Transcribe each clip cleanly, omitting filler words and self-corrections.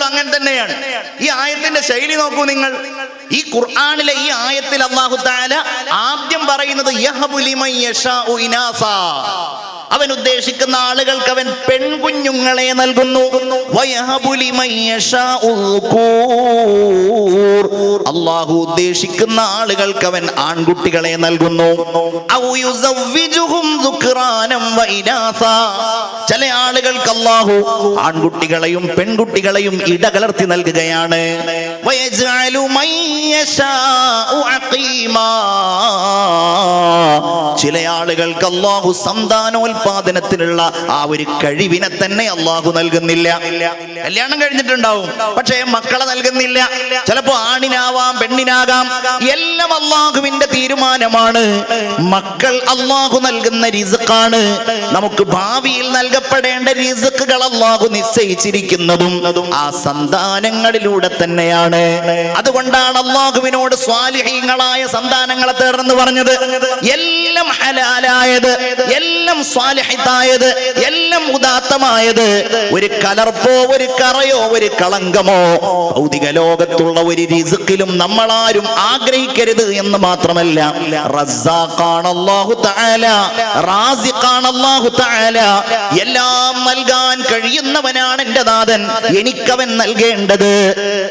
അങ്ങനെ തന്നെയാണ്. ഈ ആയത്തിന്റെ ശൈലി നോക്കൂ നിങ്ങൾ. ഈ ഖുർആനിലെ ഈ ആയത്തിൽ അല്ലാഹു തആല ആദ്യം പറയുന്നത് യഹബു ലിമൻ യശാഉ ഇനാസാ, അവൻ ഉദ്ദേശിക്കുന്ന ആളുകൾക്ക് അവൻ പെൺകുഞ്ഞുങ്ങളെ നൽകുന്നു. വയഹബു ലിമൻ യശാഉ ദുകൂർ, അല്ലാഹു ഉദ്ദേശിക്കുന്ന ആളുകൾക്ക് അവൻ ആൺകുട്ടികളെ നൽകുന്നു. ഔ യുസവ്വിജുഹും ദുക്റാനം വഇനാസാ, ചില ആളുകൾക്ക് അല്ലാഹു ആൺകുട്ടികളെയും പെൺകുട്ടികളെയും ഇടകലർത്തി നൽകുകയാണ്. വയജഅലു മൻ യശാഉ അഖീമാ, ചില ആളുകൾക്ക് അല്ലാഹു സന്താനോൽപാദനത്തിനുള്ള ആ ഒരു കഴിവിനെ തന്നെ അല്ലാഹു നൽകുന്നില്ല. കല്യാണം കഴിഞ്ഞിട്ടുണ്ടാവും, പക്ഷേ മക്കളെ നൽകുന്നില്ല. ചിലപ്പോ ആണിനാവാം, പെണ്ണിനാകാം, എല്ലാം അല്ലാഹുവിന്റെ തീരുമാനമാണ്. മക്കൾ അല്ലാഹു നൽകുന്ന റിസ്ഖാണ്. നമുക്ക് ഭാവിയിൽ നൽകപ്പെടേണ്ട റിസ്ഖുകൾ അല്ലാഹു നിശ്ചയിച്ചിരിക്കുന്നതും ആ സന്താനങ്ങളിലൂടെ തന്നെയാണ്. അതുകൊണ്ടാണ് അല്ലാഹുവിനോട് സ്വാലിഹീങ്ങളായ സന്താനങ്ങളെ തേടുന്നു പറഞ്ഞത്. എല്ലാം ഹലാലായത്, എല്ലാം സ്വാലിഹത്തായത്, എല്ലാം ഉദാത്തമായത്, ഒരു കലർപ്പോ ഒരു കറയോ ഒരു കളങ്കമോ ഭൗതിക ലോകത്തുള്ള ഒരു റിസ്ഖിലും നമ്മളാരും ആഗ്രഹിക്കരുത് എന്ന് മാത്രമല്ല, റസ്സാഖാണ് അല്ലാഹു തആല, റാസിഖാണ് അല്ലാഹു തആല. എല്ലാം നൽകാൻ കഴിയുന്നവനാണ് എൻ്റെ നാഥൻ. എനിക്കവൻ നൽകേണ്ടത്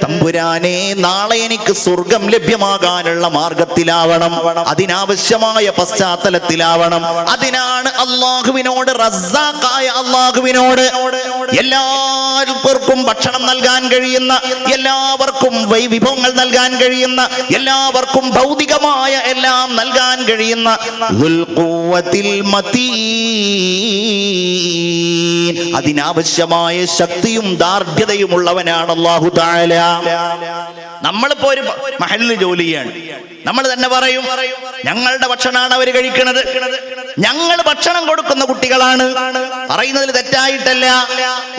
തമ്പുരാനെ നാളെ എനിക്ക് സ്വർഗം ലഭ്യമാകാനുള്ള മാർഗത്തിലാവണം, അതിനാവശ്യമായ പശ്ചാത്തലത്തിലാവണം. അതിനാണ് അല്ലാഹുവിനോട്, റസ്സാഖായ അല്ലാഹുവിനോട് എല്ലാവർക്കും ഭക്ഷണം നൽകാൻ കഴിയുന്ന, എല്ലാവർക്കും വിഭവങ്ങൾ നൽകാൻ കഴിയുന്ന, എല്ലാവർക്കും ഭൗതികമായ എല്ലാം നൽകാൻ കഴിയുന്ന ദുൽ ഖുവ്വത്തിൽ മതീൻ, അതിനാവശ്യമായ ശക്തിയും ദാർഢ്യതയും ഉള്ളവനാണ് അല്ലാഹു തആല. നമ്മളിപ്പോ ഒരു മഹലിൽ ജോലി ചെയ്യാണ്, നമ്മൾ തന്നെ പറയും ഞങ്ങളുടെ ഭക്ഷണമാണ് അവർ കഴിക്കുന്നത്, ഞങ്ങൾ ഭക്ഷണം കൊടുക്കുന്ന കുട്ടികളാണ്. പറയുന്നതിൽ തെറ്റായിട്ടല്ല.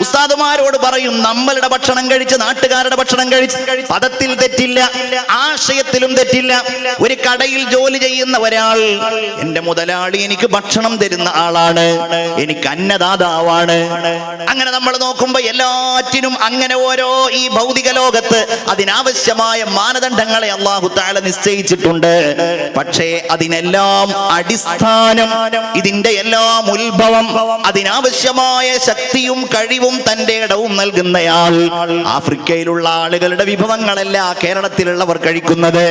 ഉസ്താദുമാരോട് പറയും നമ്മളുടെ ഭക്ഷണം കഴിച്ച് നാട്ടുകാരുടെ ഭക്ഷണം കഴിച്ച്, പദത്തിൽ തെറ്റില്ല, ആശയത്തിലും തെറ്റില്ല. ഒരു കടയിൽ ജോലി ചെയ്യുന്ന ഒരാൾ എന്റെ മുതലാളി എനിക്ക് ഭക്ഷണം തരുന്ന ആളാണ്, എനിക്ക് അന്നദാതാവാണ്. അങ്ങനെ നമ്മൾ നോക്കുമ്പോ എല്ലാറ്റിനും അങ്ങനെ ഓരോ ഈ ഭൗതിക ലോകത്ത് അതിനാവശ്യമായ മാനദണ്ഡങ്ങളെ അല്ലാഹു തആല നിശ്ചയിച്ചിട്ടുണ്ട്. പക്ഷേ അതിനെല്ലാം അടിസ്ഥാനം, ഇതിന്റെ എല്ലാം ഉത്ഭവം, അതിനാവശ്യമായ ശക്തിയും കഴിവും തന്റെ ഇടവും നൽകുന്നയാൾ ആഫ്രിക്കയിലുള്ള ആളുകളുടെ വിഭവങ്ങളല്ല കേരളത്തിലുള്ളവർ കഴിക്കുന്നത്.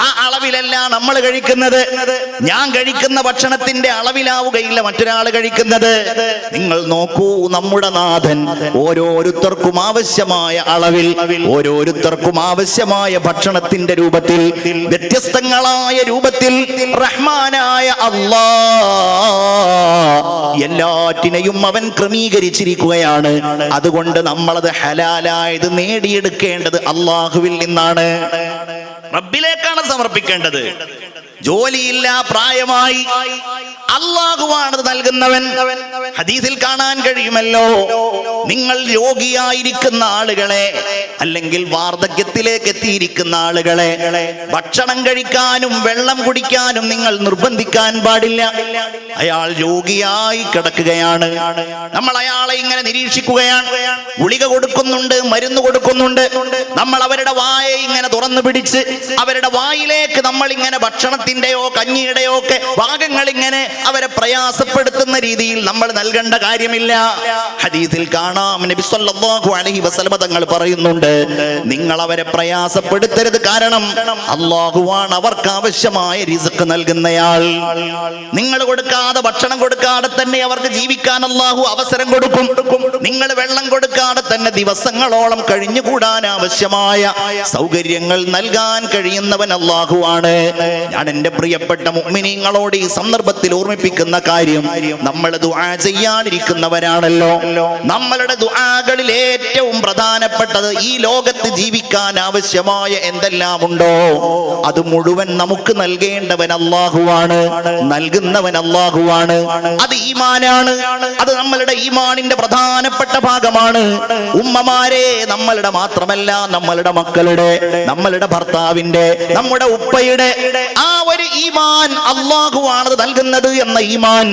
ആ അളവിലല്ല നമ്മൾ കഴിക്കുന്നത്. ഞാൻ കഴിക്കുന്ന ഭക്ഷണത്തിന്റെ അളവിലാവുകയില്ല മറ്റൊരാൾ കഴിക്കുന്നത്. നിങ്ങൾ നോക്കൂ, നമ്മുടെ നാഥൻ ഓരോരുത്തർക്കും ആവശ്യമായ അളവിൽ, ഓരോരുത്തർക്കും ആവശ്യമായ ഭക്ഷണത്തിന്റെ രൂപത്തിൽ, വ്യത്യസ്തങ്ങളായ രൂപത്തിൽ റഹ്മാനായ അല്ലാഹ് എല്ലാറ്റിനെയും അവൻ ക്രമീകരിച്ചിരിക്കുകയാണ്. അതുകൊണ്ട് നമ്മളത് ഹലാലായത് നേടിയെടുക്കേണ്ടത് അല്ലാഹുവിൽ നിന്നാണ്, റബ്ബിലേക്കാണ് സമർപ്പിക്കേണ്ടത്. ജോലിയില്ല, പ്രായമായി, അല്ലാഹുവാണ് നൽകുന്നവൻ. ഹദീസിൽ കാണാൻ കഴിയുമല്ലോ, നിങ്ങൾ രോഗിയായിരിക്കുന്ന ആളുകളെ, അല്ലെങ്കിൽ വാർദ്ധക്യത്തിലേക്ക് എത്തിയിരിക്കുന്ന ആളുകളെ ഭക്ഷണം കഴിക്കാനും വെള്ളം കുടിക്കാനും നിങ്ങൾ നിർബന്ധിക്കാൻ പാടില്ല. അയാൾ രോഗിയായി കിടക്കുകയാണ്, നമ്മൾ അയാളെ ഇങ്ങനെ നിരീക്ഷിക്കുകയാണ്. ഗുളിക കൊടുക്കുന്നുണ്ട്, മരുന്ന് കൊടുക്കുന്നുണ്ട്. നമ്മൾ അവരുടെ വായ ഇങ്ങനെ തുറന്നു പിടിച്ച് അവരുടെ വായിലേക്ക് നമ്മൾ ഇങ്ങനെ ഭക്ഷണത്തിന്റെയോ കഞ്ഞിയുടെയോ ഒക്കെ ഭാഗങ്ങൾ ഇങ്ങനെ അവരെ പ്രയാസപ്പെടുത്തുന്ന രീതിയിൽ നമ്മൾ നൽകേണ്ട കാര്യമില്ല. ഹദീസിൽ കാണാം, നബി സല്ലല്ലാഹു അലൈഹി വസല്ലം തങ്ങൾ പറയുന്നുണ്ട്, നിങ്ങൾ അവരെ പ്രയാസപ്പെടുത്തരുത്, കാരണം അല്ലാഹുവാണ് അവർക്ക് ആവശ്യമായ റിസ്ക് നൽകുന്നയാൾ. നിങ്ങൾ കൊടുക്കാതെ, ഭക്ഷണം കൊടുക്കാതെ തന്നെ അവർക്ക് ജീവിക്കാൻ അല്ലാഹു അവസരം കൊടുക്കും. നിങ്ങൾ വെള്ളം കൊടുക്കാതെ തന്നെ ദിവസങ്ങളോളം കഴിഞ്ഞുകൂടാൻ ആവശ്യമായ സൗകര്യങ്ങൾ നൽകാൻ കഴിയുന്നവൻ അല്ലാഹുവാണ്. ഞാൻ എൻ്റെ പ്രിയപ്പെട്ട മുഅ്മിനീങ്ങളോട് ഈ സന്ദർഭത്തിൽ ഓർമ്മിപ്പിക്കുന്ന കാര്യം, നമ്മൾ ദുആ ചെയ്യാനിരിക്കുന്നവരാണല്ലോ. നമ്മളുടെ ദുആകളിൽ ഏറ്റവും പ്രധാനപ്പെട്ടത് ഈ ലോകത്ത് ജീവിക്കാൻ ആവശ്യമായ എന്തെല്ലാം ഉണ്ടോ അത് മുഴുവൻ നമുക്ക് നൽകേണ്ടവൻ അല്ലാഹുവാണ്, നൽകുന്നവൻ അല്ലാഹുവാണ്. അത് ഈമാനാണ്. അത് നമ്മളുടെ ഈമാനിന്റെ പ്രധാനപ്പെട്ട ഭാഗമാണ്. ഉമ്മമാരെ, നമ്മളുടെ മാത്രമല്ല, നമ്മളുടെ മക്കളുടെ, നമ്മളുടെ ഭർത്താവിന്റെ, നമ്മുടെ ഉപ്പയുടെ ആ ഒരു ഈമാൻ, അല്ലാഹുവാണത് നൽകുന്നത് എന്ന ഈമാൻ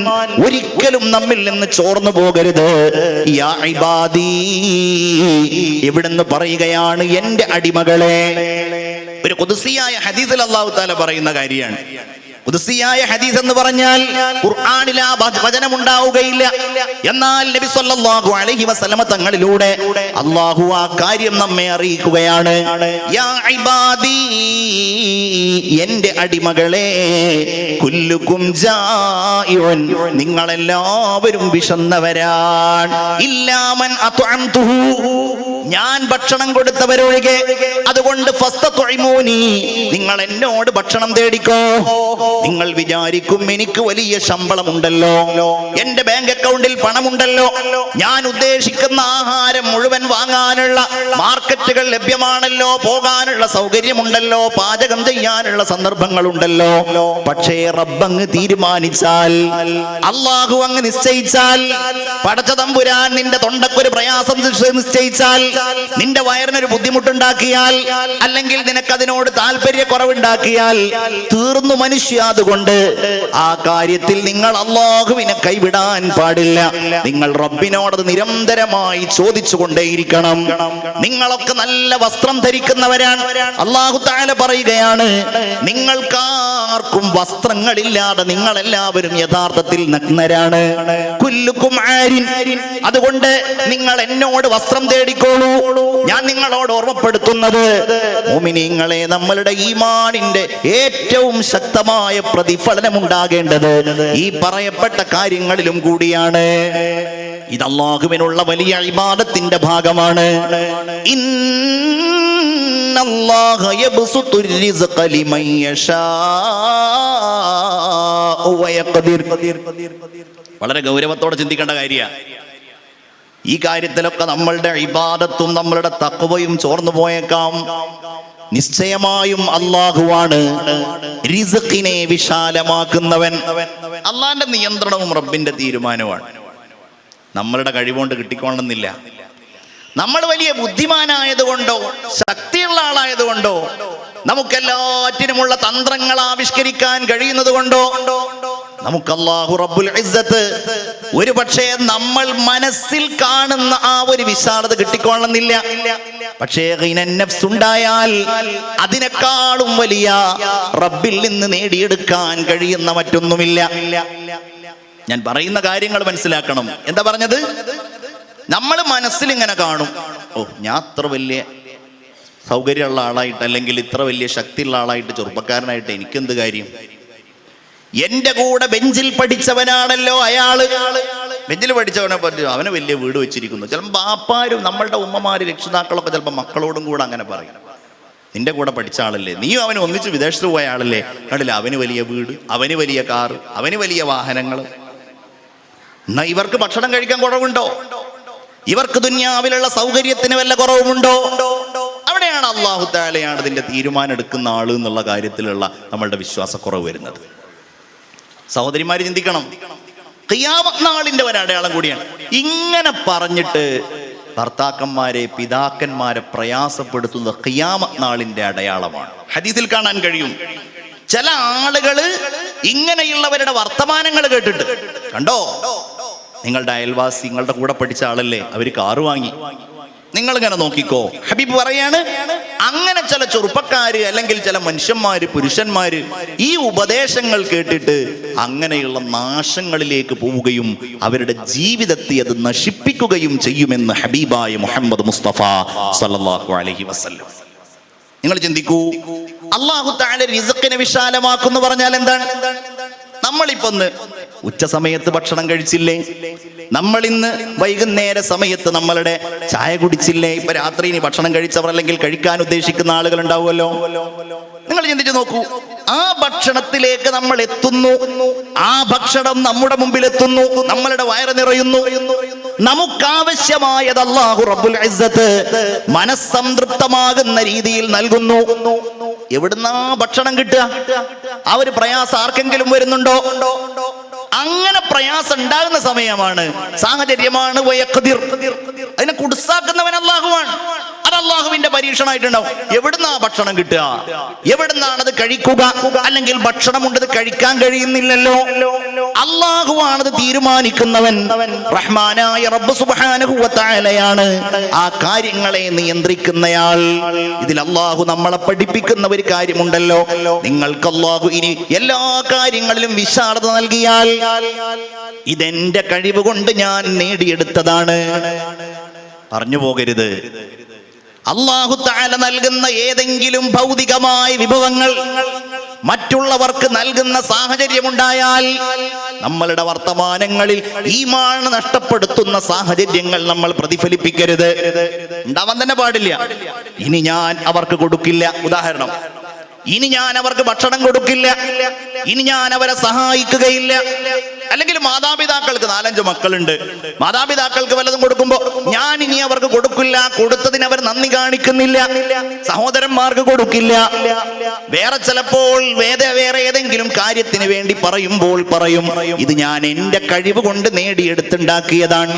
ഒരിക്കലും നമ്മിൽ നിന്ന് ചോർന്നു പോകരുത്. യാ ഇബാദി, ഇവിടുന്ന് പറയുകയാണ് എന്റെ അടിമകളെ. ഒരു ഖുദ്സിയായ ഹദീസിൽ അല്ലാഹു തആല പറയുന്ന കാര്യമാണ്. ഖുദ്സിയായ ഹദീസ് എന്ന് പറഞ്ഞാൽ ഖുർആനിൽ ആ വചനം ഉണ്ടാവുകയില്ല. എന്നാൽ നബി സല്ലല്ലാഹു അലൈഹി വസല്ലമ തങ്ങളിലൂടെ അല്ലാഹു ആ കാര്യം നമ്മെ അറിയിക്കുകയാണ്. യാ ഇബാദി, എന്റെ അടിമകളെ, കുല്ലുകും ജാഇഉൻ, നിങ്ങളെല്ലാവരും വിശന്നവരാണ്. ഇല്ലാ മൻ അത്അംതുഹു, ഞാൻ ഭക്ഷണം കൊടുത്തവരൊഴികെ. അതുകൊണ്ട് ഫസ്തത്ഇമൂനി, നിങ്ങൾ എന്നോട് ഭക്ഷണം തേടിക്കോ. നിങ്ങൾ വിചാരിക്കും എനിക്ക് വലിയ ശമ്പളമുണ്ടല്ലോ, എന്റെ ബാങ്ക് അക്കൗണ്ടിൽ പണമുണ്ടല്ലോ, ഞാൻ ഉദ്ദേശിക്കുന്ന ആഹാരം മുഴുവൻ വാങ്ങാനുള്ള മാർക്കറ്റുകൾ ലഭ്യമാണല്ലോ, പോകാനുള്ള സൗകര്യമുണ്ടല്ലോ, പാചകം ചെയ്യാനുള്ള സന്ദർഭങ്ങളുണ്ടല്ലോ. പക്ഷേ റബ്ബങ്ങ് തീരുമാനിച്ചാൽ, അല്ലാഹു അങ്ങ് നിശ്ചയിച്ചാൽ, പടച്ച തമ്പുരാൻ നിന്റെ തൊണ്ടക്കൊരു പ്രയാസം നിശ്ചയിച്ചാൽ, നിന്റെ വയറിനൊരു ബുദ്ധിമുട്ടുണ്ടാക്കിയാൽ, അല്ലെങ്കിൽ നിനക്കതിനോട് താല്പര്യക്കുറവുണ്ടാക്കിയാൽ, തീർന്നു മനുഷ്യ. അതുകൊണ്ട് ആ കാര്യത്തിൽ നിങ്ങൾ അല്ലാഹുവിനെ കൈവിടാൻ പാടില്ല. നിങ്ങൾ റബ്ബിനോട് നിരന്തരമായി ചോദിച്ചു കൊണ്ടേയിരിക്കണം. നിങ്ങളൊക്കെ നല്ല വസ്ത്രം ധരിക്കുന്നവരാണ്. അല്ലാഹു തആല പറയുകയാണ്, നിങ്ങൾക്കാർക്കും വസ്ത്രങ്ങളില്ലാതെ നിങ്ങളെല്ലാവരും യഥാർത്ഥത്തിൽ നഗ്നരാണ്. കുല്ലുക്കും ആരിൻ, അതുകൊണ്ട് നിങ്ങൾ എന്നോട് വസ്ത്രം തേടിക്കോളൂ. ഞാൻ നിങ്ങളോട് ഓർമ്മപ്പെടുത്തുന്നത്, മുഅ്മിനീങ്ങളെ, നമ്മളുടെ ഈമാനിന്റെ ഏറ്റവും ശക്തമായ പ്രതിഫലനമുണ്ടാകേണ്ടത് ഈ പറയപ്പെട്ട കാര്യങ്ങളിലും കൂടിയാണ്. ഇത് അല്ലാഹുവിനുള്ള വലിയ ഇബാദത്തിന്റെ ഭാഗമാണ്. ഇന്നല്ലാഹ യബ്സുത്തുർ റിസ്ഖ ലിമൻ യശാഉ വയഖ്ദിർ. വളരെ ഗൗരവത്തോടെ ചിന്തിക്കേണ്ട കാര്യമാണ്. ഈ കാര്യത്തിലൊക്കെ നമ്മളുടെ ഇബാദത്തും നമ്മളുടെ തഖ്വയും ചോർന്നു പോയേക്കാം. നിശ്ചയമായും അല്ലാഹുവാണ് റിസ്ഖിനെ വിശാലമാക്കുന്നവൻ. അള്ളാന്റെ നിയന്ത്രണവും റബ്ബിന്റെ തീരുമാനവുമാണ്. നമ്മളുടെ കഴിവുകൊണ്ട് കിട്ടിക്കൊള്ളുന്നില്ല. നമ്മൾ വലിയ ബുദ്ധിമാനായതുകൊണ്ടോ ശക്തിയുള്ള ആളായതുകൊണ്ടോ നമുക്കെല്ലാറ്റിനുമുള്ള തന്ത്രങ്ങൾ ആവിഷ്കരിക്കാൻ കഴിയുന്നത് കൊണ്ടോ നമുക്ക് അല്ലാഹു റബ്ബുൽ ഇസ്സത്ത് ഒരു പക്ഷേ നമ്മൾ മനസ്സിൽ കാണുന്ന ആ ഒരു വിശാലത കിട്ടിക്കൊള്ളുന്നില്ല. പക്ഷേ നഫ്സ് ഉണ്ടായാൽ അതിനേക്കാളും വലിയ റബ്ബിൽ നിന്ന് നേടിയെടുക്കാൻ കഴിയുന്ന മറ്റൊന്നുമില്ല. ഞാൻ പറയുന്ന കാര്യങ്ങൾ മനസ്സിലാക്കണം. എന്താ പറഞ്ഞത്? നമ്മൾ മനസ്സിൽ ഇങ്ങനെ കാണും, ഓ, ഞാൻ അത്ര വലിയ സൗകര്യമുള്ള ആളായിട്ട്, അല്ലെങ്കിൽ ഇത്ര വലിയ ശക്തിയുള്ള ആളായിട്ട്, ചെറുപ്പക്കാരനായിട്ട് എനിക്കെന്ത് കാര്യം? എന്റെ കൂടെ ബെഞ്ചിൽ പഠിച്ചവനാണല്ലോ അയാള്. ബെഞ്ചിൽ പഠിച്ചവനെ പറ്റി അവന് വലിയ വീട് വെച്ചിരിക്കുന്നു. ചിലപ്പോൾ ബാപ്പാരും നമ്മളുടെ ഉമ്മമാര് രക്ഷിതാക്കളൊക്കെ ചിലപ്പോൾ മക്കളോടും കൂടെ അങ്ങനെ പറയും, നിന്റെ കൂടെ പഠിച്ച ആളല്ലേ, നീയും അവന് ഒന്നിച്ച് വിദേശത്ത് പോയ ആളല്ലേ, കണ്ടില്ല അവന് വലിയ വീട്, അവന് വലിയ കാറ്, അവന് വലിയ വാഹനങ്ങൾ. എന്നാ ഇവർക്ക് ഭക്ഷണം കഴിക്കാൻ കുറവുണ്ടോ? ഇവർക്ക് ദുനിയാവിലുള്ള സൗകര്യത്തിന് വല്ല കുറവുമുണ്ടോ? അവിടെയാണ് അല്ലാഹു തആലയാണ് ഇതിന്റെ തീരുമാനം എടുക്കുന്ന ആള് എന്നുള്ള കാര്യത്തിലുള്ള നമ്മളുടെ വിശ്വാസക്കുറവ് വരുന്നത്. സഹോദരിമാര് ചിന്തിക്കണം, ഖിയാമത്ത് നാളിന്റെ ഒരു അടയാളം കൂടിയാണ്. ഇങ്ങനെ പറഞ്ഞിട്ട് ഭർത്താക്കന്മാരെ പിതാക്കന്മാരെ പ്രയാസപ്പെടുത്തുന്നത് ഖിയാമത്ത് നാളിന്റെ അടയാളമാണ്. ഹദീസിൽ കാണാൻ കഴിയും, ചില ആളുകള് ഇങ്ങനെയുള്ളവരുടെ വർത്തമാനങ്ങൾ കേട്ടിട്ട്, കണ്ടോ നിങ്ങളുടെ അയൽവാസി നിങ്ങളുടെ കൂടെ പഠിച്ച ആളല്ലേ, അവര് കാറ് വാങ്ങി, നിങ്ങളിങ്ങനെ നോക്കിക്കോ. ഹബീബ് പറയാണ്, അങ്ങനെ ചില ചെറുപ്പക്കാര് അല്ലെങ്കിൽ ചില മനുഷ്യന്മാര് പുരുഷന്മാര് ഈ ഉപദേശങ്ങൾ കേട്ടിട്ട് അങ്ങനെയുള്ള നാശങ്ങളിലേക്ക് പോവുകയും അവരുടെ ജീവിതത്തെ അത് നശിപ്പിക്കുകയും ചെയ്യുമെന്ന് ഹബീബായ മുഹമ്മദ് മുസ്തഫ സല്ലല്ലാഹു അലൈഹി വസല്ലം. നിങ്ങൾ ചിന്തിക്കൂ, അല്ലാഹു തആല റിസ്ഖിനെ വിശാലമാക്കുന്നു പറഞ്ഞാൽ എന്താണ്? നമ്മളിപ്പോ ഉച്ച സമയത്ത് ഭക്ഷണം കഴിച്ചില്ലേ? നമ്മൾ ഇന്ന് വൈകുന്നേര സമയത്ത് നമ്മളുടെ ചായ കുടിച്ചില്ലേ? ഇപ്പൊ രാത്രി ഇനി ഭക്ഷണം കഴിച്ചവർ അല്ലെങ്കിൽ കഴിക്കാൻ ഉദ്ദേശിക്കുന്ന ആളുകൾ ഉണ്ടാവുമല്ലോ. നിങ്ങൾ ചിന്തിച്ചു നോക്കൂ, ആ ഭക്ഷണത്തിലേക്ക് നമ്മൾ എത്തുന്നു, ആ ഭക്ഷണം നമ്മുടെ മുമ്പിൽ എത്തുന്നു, നമ്മളുടെ വയറ് നിറയുന്നു, നമുക്കാവശ്യമായത് അല്ലാഹു റബ്ബുൽ ഇസ്സത്ത് മനസ്സംതൃപ്തമാകുന്ന രീതിയിൽ നൽകുന്നു. എവിടുന്നാ ഭക്ഷണം കിട്ടുക? ആ ഒരു പ്രയാസം ആർക്കെങ്കിലും വരുന്നുണ്ടോ? അങ്ങനെ പ്രയാസം ഉണ്ടാകുന്ന സമയമാണ്, സാഹചര്യമാണ്. അതിനെ കുടുസാക്കുന്നവൻ അല്ലാഹുവാണ്. അത് അള്ളാഹുവിന്റെ പരീക്ഷണമായിട്ടുണ്ടാവും. എവിടുന്നാ ഭക്ഷണം കിട്ടുക, എവിടുന്നാണത് കഴിക്കുക, അല്ലെങ്കിൽ ഭക്ഷണമുണ്ടത് കഴിക്കാൻ കഴിയുന്നില്ലല്ലോ. അള്ളാഹുവാണത് തീരുമാനിക്കുന്നവൻ. റഹ്മാനായ റബ്ബ് സുബ്ഹാനഹു വ തആലയാണ് ആ കാര്യങ്ങളെ നിയന്ത്രിക്കുന്നയാൾ. ഇതിൽ അള്ളാഹു നമ്മളെ പഠിപ്പിക്കുന്ന ഒരു കാര്യമുണ്ടല്ലോ, നിങ്ങൾക്ക് അള്ളാഹു ഇനി എല്ലാ കാര്യങ്ങളിലും വിശാലത നൽകിയാൽ ഇതെന്റെ കഴിവ് കൊണ്ട് ഞാൻ നേടിയെടുത്തതാണ് പറഞ്ഞു പോകരുത്. അല്ലാഹു തആല നൽകുന്ന ഏതെങ്കിലും ഭൗതികമായ വിഭവങ്ങൾ മറ്റുള്ളവർക്ക് നൽകുന്ന സാഹചര്യമുണ്ടായാൽ നമ്മളുടെ വർത്തമാനങ്ങളിൽ ഈമാൻ നഷ്ടപ്പെടുത്തുന്ന സാഹചര്യങ്ങൾ നമ്മൾ പ്രതിഫലിപ്പിക്കരുത്. ഉണ്ടാവാൻ തന്നെ പാടില്ല. ഇനി ഞാൻ അവർക്ക് കൊടുക്കില്ല, ഉദാഹരണം, ഇനി ഞാൻ അവർക്ക് ഭക്ഷണം കൊടുക്കില്ല, ഇനി ഞാൻ അവരെ സഹായിക്കുകയില്ല. അല്ലെങ്കിൽ മാതാപിതാക്കൾക്ക് 4-5 മക്കളുണ്ട്, മാതാപിതാക്കൾക്ക് വല്ലതും കൊടുക്കുമ്പോ ഞാൻ ഇനി അവർക്ക് കൊടുക്കില്ല, കൊടുത്തതിന് അവർ നന്ദി കാണിക്കുന്നില്ല. സഹോദരന്മാർക്ക് കൊടുക്കില്ല. വേറെ ചിലപ്പോൾ വേറെ ഏതെങ്കിലും കാര്യത്തിന് വേണ്ടി പറയുമ്പോൾ പറയും, ഇത് ഞാൻ എന്റെ കഴിവ് കൊണ്ട് നേടിയെടുത്തുണ്ടാക്കിയതാണ്.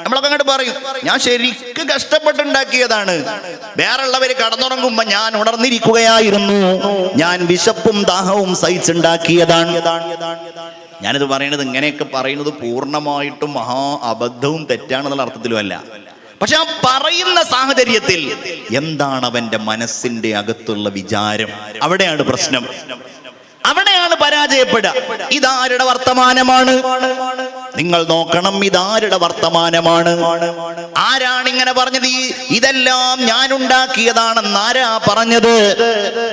നമ്മളൊക്കെ അങ്ങോട്ട് പറയും, ഞാൻ ശരിക്കും കഷ്ടപ്പെട്ടുണ്ടാക്കിയതാണ്. വേറെയുള്ളവര് കടന്നുറങ്ങുമ്പോ ഞാൻ ഉണർന്നിരിക്കുകയായിരുന്നു, ഞാൻ വിശപ്പും ദാഹവും സഹിച്ചുണ്ടാക്കിയതാണ്. ഞാനിത് പറയുന്നത്, ഇങ്ങനെയൊക്കെ പറയുന്നത് പൂർണ്ണമായിട്ടും മഹാ അബദ്ധവും തെറ്റാണെന്നുള്ള അർത്ഥത്തിലുമല്ല. പക്ഷെ ആ പറയുന്ന സാഹചര്യത്തിൽ എന്താണ് അവന്റെ മനസ്സിന്റെ അകത്തുള്ള വിചാരം, അവിടെയാണ് പ്രശ്നം, അവിടെയാണ് പരാജയപ്പെടുക. ഇതാരുടെ വർത്തമാനമാണ്? നിങ്ങൾ നോക്കണം, ഇതാരുടെ വർത്തമാനമാണ്? ആരാണ് ഇങ്ങനെ പറഞ്ഞത്? ഇതെല്ലാം ഞാൻ ഉണ്ടാക്കിയതാണെന്ന് ആരാ പറഞ്ഞത്?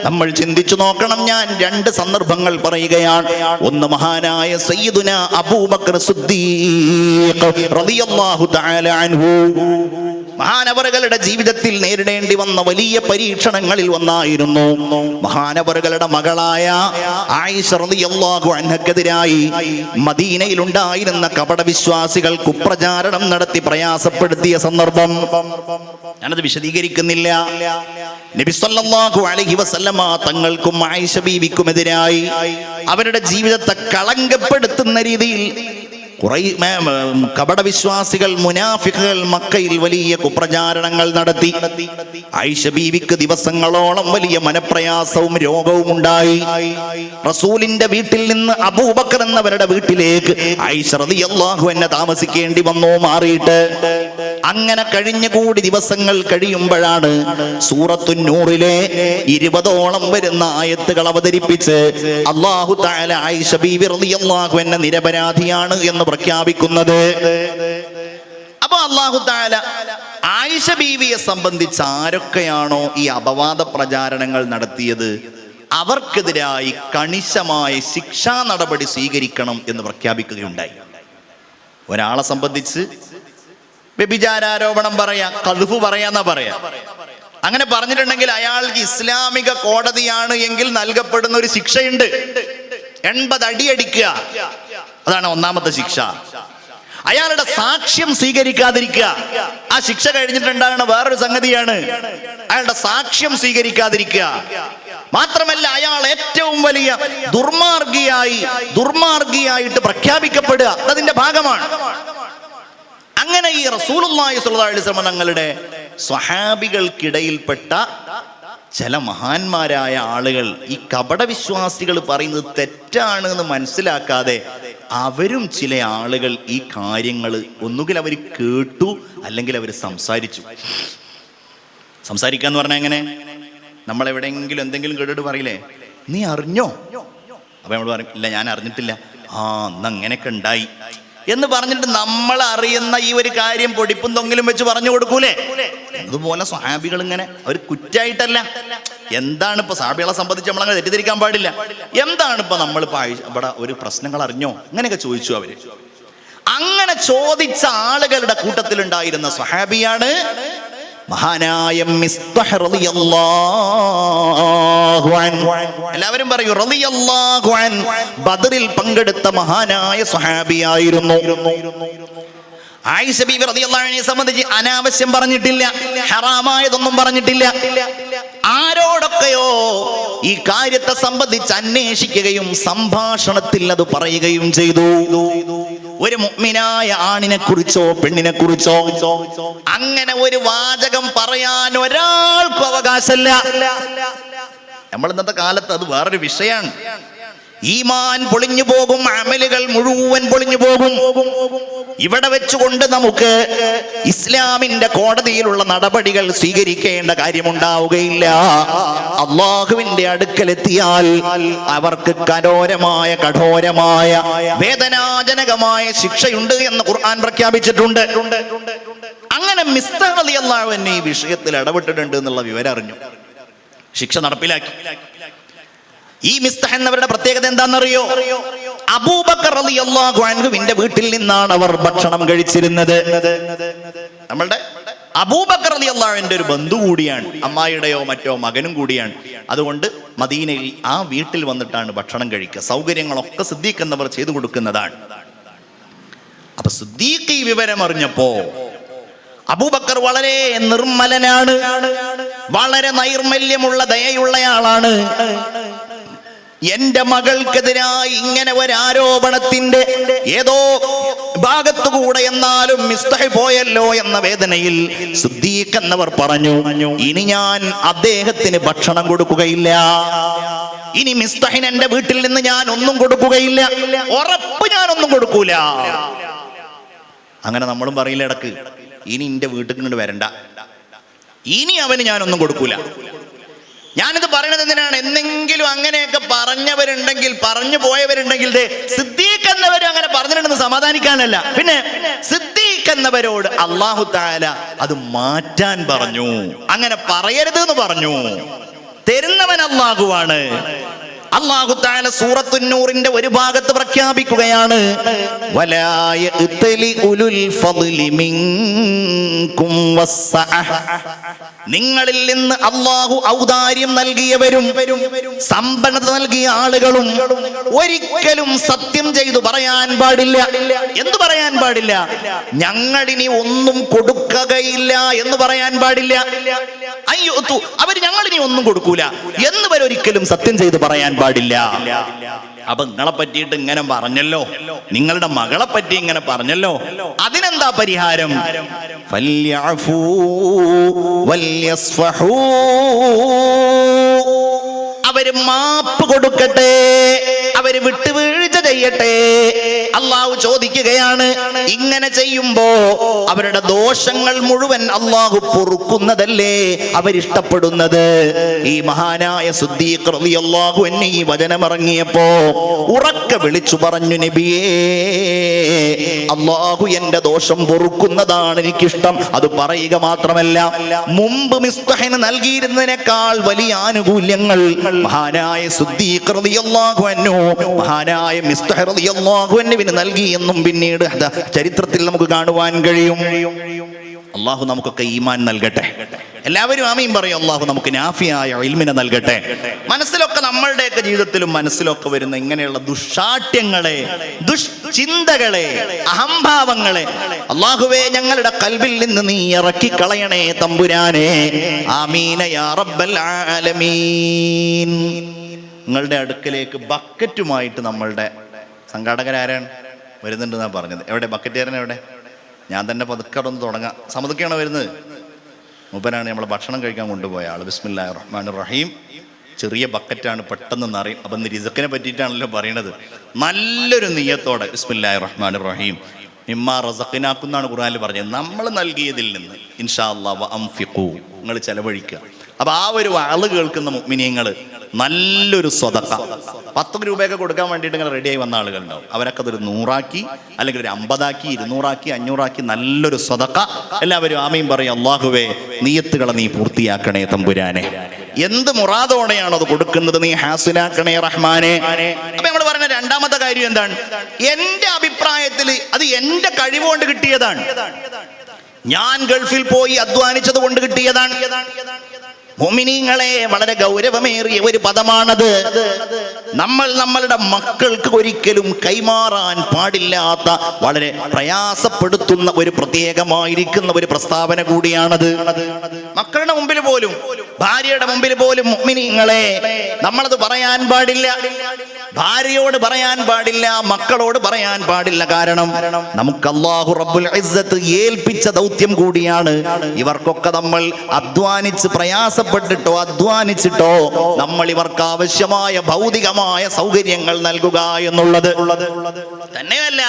നമ്മൾ ചിന്തിച്ചു നോക്കണം. ഞാൻ 2 സന്ദർഭങ്ങൾ പറയുകയാണ്. ഒന്ന്, മഹാനായ സയ്യിദുന അബൂബക്കർ സിദ്ദീഖ് റളിയല്ലാഹു തആല അൻഹു. മഹാനവറുകളുടെ ജീവിതത്തിൽ നേരിടേണ്ടി വന്ന വലിയ പരീക്ഷണങ്ങളിൽ ഒന്നായിരുന്നു മഹാനവറുകളുടെ മകളായ ആയിഷ റളിയല്ലാഹു അൻഹക്കെതിരായി മദീനയിൽ ഉണ്ടായിരുന്ന കപടവിശ്വാസികൾ കുപ്രചാരണം നടത്തി പ്രയാസപ്പെടുത്തിയ സന്ദർഭം. ഞാനത് വിശദീകരിക്കുന്നില്ല. നബി സല്ലല്ലാഹു അലൈഹി വസല്ലമ തങ്ങൾക്കും ആയിഷ ബീവിക്കുമെതിരായി അവരുടെ ജീവിതത്തെ കളങ്കപ്പെടുത്തുന്ന രീതിയിൽ കപടവിശ്വാസികൾ, മുനാഫിഖുകൾ മക്കയിൽ വലിയ കുപ്രചാരണങ്ങൾ നടത്തി. ആയിഷ ബീവിക്ക് ദിവസങ്ങളോളം വലിയ മനപ്രയാസവും രോഗവും ഉണ്ടായി. റസൂലിന്റെ വീട്ടിൽ നിന്ന് അബൂബക്കർ എന്നവരുടെ വീട്ടിലേക്ക് ആയിഷ റളിയല്ലാഹു അൻഹ താമസിക്കേണ്ടി വന്നു, മാറിയിട്ട്. അങ്ങനെ കഴിഞ്ഞുകൂടി ദിവസങ്ങൾ കഴിയുമ്പോഴാണ് സൂറത്തുൻ നൂറിലെ 20ഓളം വരുന്ന ആയത്തുകൾ അവതരിപ്പിച്ച് അല്ലാഹു തആല ആയിഷ ബീവി റളിയല്ലാഹു അൻഹ നിരപരാധിയാണ് എന്ന് പ്രഖ്യാപിക്കുന്നത്. അപ്പൊ അല്ലാഹു തആല ആയിഷ ബീവിയെ സംബന്ധിച്ച് ആരൊക്കെയാണോ ഈ അപവാദ പ്രചാരണങ്ങൾ നടത്തിയത് അവർക്കെതിരായി കണിശമായ ശിക്ഷാ നടപടി സ്വീകരിക്കണം എന്ന് പ്രഖ്യാപിക്കുകയുണ്ടായി. ഒരാളെ സംബന്ധിച്ച് വ്യഭിചാരോപണം പറയാ, ഖദ്ഫ് പറയാന്നാ പറയാ. അങ്ങനെ പറഞ്ഞിട്ടുണ്ടെങ്കിൽ അയാൾക്ക് ഇസ്ലാമിക കോടതിയാണ് എങ്കിൽ നൽകപ്പെടുന്ന ഒരു ശിക്ഷയുണ്ട്, 80 അടിയടിക്കുക. അതാണ് ഒന്നാമത്തെ ശിക്ഷ. അയാളുടെ സാക്ഷ്യം സ്വീകരിക്കാതിരിക്കുക, ആ ശിക്ഷ കഴിഞ്ഞിട്ടുണ്ടാകുന്ന വേറൊരു സംഗതിയാണ്. അയാളുടെ സാക്ഷ്യം സ്വീകരിക്കാതിരിക്കുക. മാത്രമല്ല, അയാൾ ഏറ്റവും വലിയ ദുർമാർഗിയായിട്ട് പ്രഖ്യാപിക്കപ്പെടുക, അതിന്റെ ഭാഗമാണ്. അങ്ങനെ ഈ റസൂലുള്ളാഹി സ്വല്ലല്ലാഹു അലൈഹി വസല്ലം തങ്ങളുടെ സ്വഹാബികൾക്കിടയിൽപ്പെട്ട ചില മഹാന്മാരായ ആളുകൾ ഈ കപടവിശ്വാസികൾ പറയുന്നത് തെറ്റാണ് എന്ന് മനസ്സിലാക്കാതെ അവരും ചില ആളുകൾ ഈ കാര്യങ്ങൾ ഒന്നുകിൽ അവർ കേട്ടു അല്ലെങ്കിൽ അവർ സംസാരിച്ചു. സംസാരിക്കാന്ന് പറഞ്ഞാൽ എങ്ങനെ? നമ്മളെവിടെയെങ്കിലും എന്തെങ്കിലും കേട്ടിട്ട് പറയില്ലേ, നീ അറിഞ്ഞോ? അപ്പൊ നമ്മൾ പറയും, ഇല്ല ഞാൻ അറിഞ്ഞിട്ടില്ല. അന്ന് അങ്ങനെയൊക്കെ ഉണ്ടായി എന്ന് പറഞ്ഞിട്ട് നമ്മൾ അറിയുന്ന ഈ ഒരു കാര്യം പൊടിപ്പും തൊങ്ങിലും വെച്ച് പറഞ്ഞു കൊടുക്കൂലേ? അതുപോലെ സ്വഹാബികൾ ഇങ്ങനെ, അവർ കുറ്റായിട്ടല്ല. എന്താണ് ഇപ്പൊ സ്വഹാബികളെ സംബന്ധിച്ച് നമ്മളങ്ങനെ തെറ്റിദ്ധരിക്കാൻ പാടില്ല. എന്താണ് ഇപ്പൊ നമ്മളിപ്പോ ഇവിടെ ഒരു പ്രശ്നങ്ങൾ അറിഞ്ഞോ അങ്ങനെയൊക്കെ ചോദിച്ചു അവര്. അങ്ങനെ ചോദിച്ച ആളുകളുടെ കൂട്ടത്തിലുണ്ടായിരുന്ന സ്വഹാബിയാണ് മഹാനായ മിസ്തഹ് റളിയല്ലാഹു അൻഹു. എല്ലാവരും പറയൂ റളിയല്ലാഹു അൻഹു. ബദറിൽ പങ്കെടുത്ത മഹാനായ സ്വഹാബിയായിരുന്നു. ആയിഷ ബീവി റളിയല്ലാഹു അൻഹയെ സംബന്ധിച്ച് അനാവശ്യം പറഞ്ഞിട്ടില്ല, ഹറാമായതൊന്നും പറഞ്ഞിട്ടില്ല. ആരോടൊക്കെയോ ഈ കാര്യത്തെ സംബന്ധിച്ച് അന്വേഷിക്കുകയും സംഭാഷണത്തിൽ അത് പറയുകയും ചെയ്തു. ഒരു മുഅ്മിനായ ആണിനെ കുറിച്ചോ പെണ്ണിനെ കുറിച്ചോ അങ്ങനെ ഒരു വാചകം പറയാൻ ഒരാൾക്കും അവകാശമില്ല. നമ്മൾ ഇന്നത്തെ കാലത്ത് അത് വേറൊരു വിഷയമാണ്. ഈമാൻ പൊളിഞ്ഞു പോകും, അമലുകൾ മുഴുവൻ പൊളിഞ്ഞു പോകും. ഇവിടെ വെച്ചുകൊണ്ട് നമുക്ക് ഇസ്ലാമിന്റെ കോടതിയിലുള്ള നടപടികൾ സ്വീകരിക്കേണ്ട കാര്യമുണ്ടാവുകയില്ല. അള്ളാഹുവിന്റെ അടുക്കലെത്തിയാൽ അവർക്ക് കഠോരമായ വേദനാജനകമായ ശിക്ഷയുണ്ട് എന്ന് ഖുർആൻ പ്രഖ്യാപിച്ചിട്ടുണ്ട്. അങ്ങനെ മിസ്തഹ് റളിയല്ലാഹു അൻഹു ഈ വിഷയത്തിൽ ഇടപെട്ടിട്ടുണ്ട് എന്നുള്ള വിവരം അറിഞ്ഞു, ശിക്ഷ നടപ്പിലാക്കി. ഈ മിസ്തഹ് എന്നവരുടെ പ്രത്യേകത എന്താണെന്നറിയോ? അബൂബക്കർ റളിയല്ലാഹു അൻഹുവിന്റെ വീട്ടിൽ നിന്നാണ് അവർ ഭക്ഷണം കഴിച്ചിരുന്നത്. നമ്മളുടെ അബൂബക്കർ റളിയല്ലാഹു അൻഹുവിന്റെ ഒരു ബന്ധു കൂടിയാണ്, അമ്മായിയുടെയോ മറ്റോ മകനും കൂടിയാണ്. അതുകൊണ്ട് മദീനയിൽ ആ വീട്ടിൽ വന്നിട്ടാണ് ഭക്ഷണം കഴിക്കുക. സൗകര്യങ്ങളൊക്കെ സിദ്ദീഖ് എന്നവർ ചെയ്തു കൊടുക്കുന്നതാണ്. അപ്പൊ സിദ്ദീഖ് ഈ വിവരം അറിഞ്ഞപ്പോ, അബൂബക്കർ വളരെ നിർമ്മലനാണ്, വളരെ നൈർമല്യമുള്ള ദയയുള്ളയാളാണ്. എന്റെ മകൾക്കെതിരായി ഇങ്ങനെ ഒരു ആരോപണത്തിന്റെ ഏതോ ഭാഗത്തുകൂടെ എന്നാലും മിസ്തഹ് പോയല്ലോ എന്ന വേദനയിൽ സിദ്ദീഖ് എന്നവർ പറഞ്ഞു, ഇനി ഞാൻ അദ്ദേഹത്തിന് ഭക്ഷണം കൊടുക്കുകയില്ല, ഇനി മിസ്തഹിന് എന്റെ വീട്ടിൽ നിന്ന് ഞാൻ ഒന്നും കൊടുക്കുകയില്ല, ഉറപ്പ് ഞാനൊന്നും കൊടുക്കൂല. അങ്ങനെ നമ്മളും പറയില്ല ഇടക്ക്, ഇനി എന്റെ വീട്ടിൽ നിന്ന് വരണ്ട, ഇനി അവന് ഞാനൊന്നും കൊടുക്കൂല. ഞാനിത് പറയുന്നത് എന്തിനാണ്? എന്തെങ്കിലും അങ്ങനെയൊക്കെ പറഞ്ഞവരുണ്ടെങ്കിൽ, പറഞ്ഞു പോയവരുണ്ടെങ്കിൽ, സിദ്ദീഖ് എന്നവരും അങ്ങനെ പറഞ്ഞിട്ടുണ്ടെന്ന് സമാധാനിക്കാനല്ല, പിന്നെ സിദ്ദീഖ് എന്നവരോട് അല്ലാഹു തആല അത് മാറ്റാൻ പറഞ്ഞു. അങ്ങനെ പറയരുത് എന്ന് പറഞ്ഞു. തരുന്നവൻ അല്ലാഹുവാണ്. അല്ലാഹു തആല സൂറത്തുൻ നൂറിന്റെ ഒരു ഭാഗത്ത് പ്രഖ്യാപിക്കുകയാണ്, വലാ യഅ്തലി ഉലുൽ ഫദ്ലി മിൻകും വസ്സഅഹ, നിങ്ങളിൽ നിന്ന് അല്ലാഹു ഔദാര്യം നൽകിയവരും സമ്പന്നത നൽകിയ ആളുകളും ഒരിക്കലും സത്യം ചെയ്തു പറയാൻ പാടില്ല. എന്ത് പറയാൻ പാടില്ല? ഞങ്ങളിനി ഒന്നും കൊടുക്കുകയില്ല എന്ന് പറയാൻ പാടില്ല. അവര് ഞങ്ങളിനി ഒന്നും കൊടുക്കൂല എന്ന് വരെ ഒരിക്കലും സത്യം ചെയ്ത് പറയാൻ പാടില്ല. അപ്പൊ നിങ്ങളെ പറ്റിയിട്ട് ഇങ്ങനെ പറഞ്ഞല്ലോ, നിങ്ങളുടെ മകളെ പറ്റി ഇങ്ങനെ പറഞ്ഞല്ലോ, അതിനെന്താ പരിഹാരം? ഫല്യഅഫൂ വല്യസ്ഫഹൂ, അവര് മാപ്പ് കൊടുക്കട്ടെ, അവര് വിട്ടുവീഴ്ച ചെയ്യട്ടെ. അള്ളാഹു ചോദിക്കുകയാണ്, ഇങ്ങനെ ചെയ്യുമ്പോ അവരുടെ ദോഷങ്ങൾ മുഴുവൻ അള്ളാഹു പൊറുക്കുന്നതല്ലേ അവരിഷ്ടപ്പെടുന്നത്? ഈ മഹാനായ സിദ്ദീഖ് റളിയല്ലാഹു അൻഹു ഈ വചനം ഇറങ്ങിയപ്പോ ഉറക്കെ വിളിച്ചു പറഞ്ഞു, നബിയേ, അള്ളാഹു എന്റെ ദോഷം പൊറുക്കുന്നതാണ് എനിക്കിഷ്ടം. അത് പറയുക മാത്രമല്ല, മുമ്പ് മിസ്തഹിന് നൽകിയിരുന്നതിനേക്കാൾ വലിയ ആനുകൂല്യങ്ങൾ മഹാനായ സിദ്ദീഖ് റളിയല്ലാഹു അൻഹു മഹാനായ മിസ്തഹ് റളിയല്ലാഹു അൻഹുവിന് നൽകി എന്നും പിന്നീട് ചരിത്രത്തിൽ നമുക്ക് കാണുവാൻ കഴിയും. അള്ളാഹു നമുക്കൊക്കെ ഈമാൻ നൽകട്ടെ. എല്ലാവരും ആമീൻ പറയും. അള്ളാഹു നമുക്ക് നാഫിയായ ഇൽമിനെ നൽകട്ടെ. മനസ്സിലൊക്കെ, നമ്മളുടെയൊക്കെ ജീവിതത്തിലും മനസ്സിലൊക്കെ വരുന്ന ഇങ്ങനെയുള്ള ദുഷ്ടാട്യങ്ങളെ, ദുഷ്ചിന്തകളെ, അഹംഭാവങ്ങളെ അള്ളാഹുവേ ഞങ്ങളുടെ കൽബിൽ നിന്ന് നീ ഇറക്കി കളയണേ തമ്പുരാനെ. ആമീന യാ റബ്ബൽ ആലമീൻ. നിങ്ങളുടെ അടുക്കലേക്ക് ബക്കറ്റുമായിട്ട് നമ്മളുടെ സംഘാടകരാരാണ് വരുന്നുണ്ടെന്നാണ് പറഞ്ഞത്. എവിടെ ബക്കറ്റുകാരൻ? എവിടെ? ഞാൻ തന്നെ പതുക്കെ ഒന്ന് തുടങ്ങാം. സമ്മതിക്കാണോ വരുന്നത്? മൂപ്പരാണ് നമ്മളെ ഭക്ഷണം കഴിക്കാൻ കൊണ്ടുപോയ ആൾ. ബിസ്മില്ലാഹിർ റഹ്മാനിർ റഹീം. ചെറിയ ബക്കറ്റാണ്, പെട്ടെന്ന് നിറയും. അപ്പം റിസ്ക്കിനെ പറ്റിയിട്ടാണല്ലോ പറയണത്. നല്ലൊരു നിയ്യത്തോടെ ബിസ്മില്ലാഹിർ റഹ്മാനിർ റഹീം മിമ്മാ റസഖ്നാകും എന്നാണ് ഖുർആനിൽ പറഞ്ഞത്. നമ്മൾ നൽകിയതിൽ നിന്ന് ഇൻഷാ അല്ലാഹ് വഅൻഫിഖൂ, നിങ്ങൾ ചെലവഴിക്കുക. അപ്പൊ ആ ഒരു വാള് കേൾക്കുന്ന മുഅ്മിനീങ്ങൾ നല്ലൊരു സ്വതക്ക 10 രൂപയൊക്കെ കൊടുക്കാൻ വേണ്ടിയിട്ട് ഇങ്ങനെ റെഡിയായി വന്ന ആളുകളുണ്ടാവും. അവരൊക്കെ അതൊരു 100 അല്ലെങ്കിൽ ഒരു 50 200 500 നല്ലൊരു സ്വതക്ക. എല്ലാവരും ആമീൻ പറയും. അല്ലാഹുവേ, നിയ്യത്തുകളെ നീ പൂർത്തിയാക്കണേ തമ്പുരാനെ. എന്ത് മുറാദോടെയാണോ അത് കൊടുക്കുന്നത് നീ ഹാസിലാക്കണേ റഹ്മാനെ. അപ്പൊ നമ്മൾ പറഞ്ഞ രണ്ടാമത്തെ കാര്യം എന്താണ്? എന്റെ അഭിപ്രായത്തിൽ അത് എന്റെ കഴിവുകൊണ്ട് കിട്ടിയതാണ്. ഞാൻ ഗൾഫിൽ പോയി അധ്വാനിച്ചത് കൊണ്ട് കിട്ടിയതാണ്. മുഅ്മിനീങ്ങളെ, വളരെ ഗൗരവമേറിയ ഒരു പദമാണത്. നമ്മൾ നമ്മളുടെ മക്കൾക്ക് ഒരിക്കലും കൈമാറാൻ പാടില്ലാത്ത, വളരെ പ്രയാസപ്പെടുത്തുന്ന ഒരു പ്രത്യേകമായിരിക്കുന്ന ഒരു പ്രസ്താവന കൂടിയാണത്. മക്കളുടെ മുമ്പിൽ പോലും, ഭാര്യയുടെ മുമ്പിൽ പോലും മുഅ്മിനീങ്ങളെ നമ്മളത് പറയാൻ പാടില്ല. ഭാര്യയോട് പറയാൻ പാടില്ല, മക്കളോട് പറയാൻ പാടില്ല. കാരണം നമുക്ക് അല്ലാഹു റബ്ബുൽ ഇസ്സത്ത് ഏൽപ്പിച്ച ദൗത്യം കൂടിയാണ്. ഇവർക്കൊക്കെ നമ്മൾ അധ്വാനിച്ച് പ്രയാസപ്പെട്ടിട്ടോ അധ്വാനിച്ചിട്ടോ നമ്മൾ ഇവർക്ക് ആവശ്യമായ ഭൗതികമായ സൗകര്യങ്ങൾ നൽകുക എന്നുള്ളത് തന്നെയല്ല,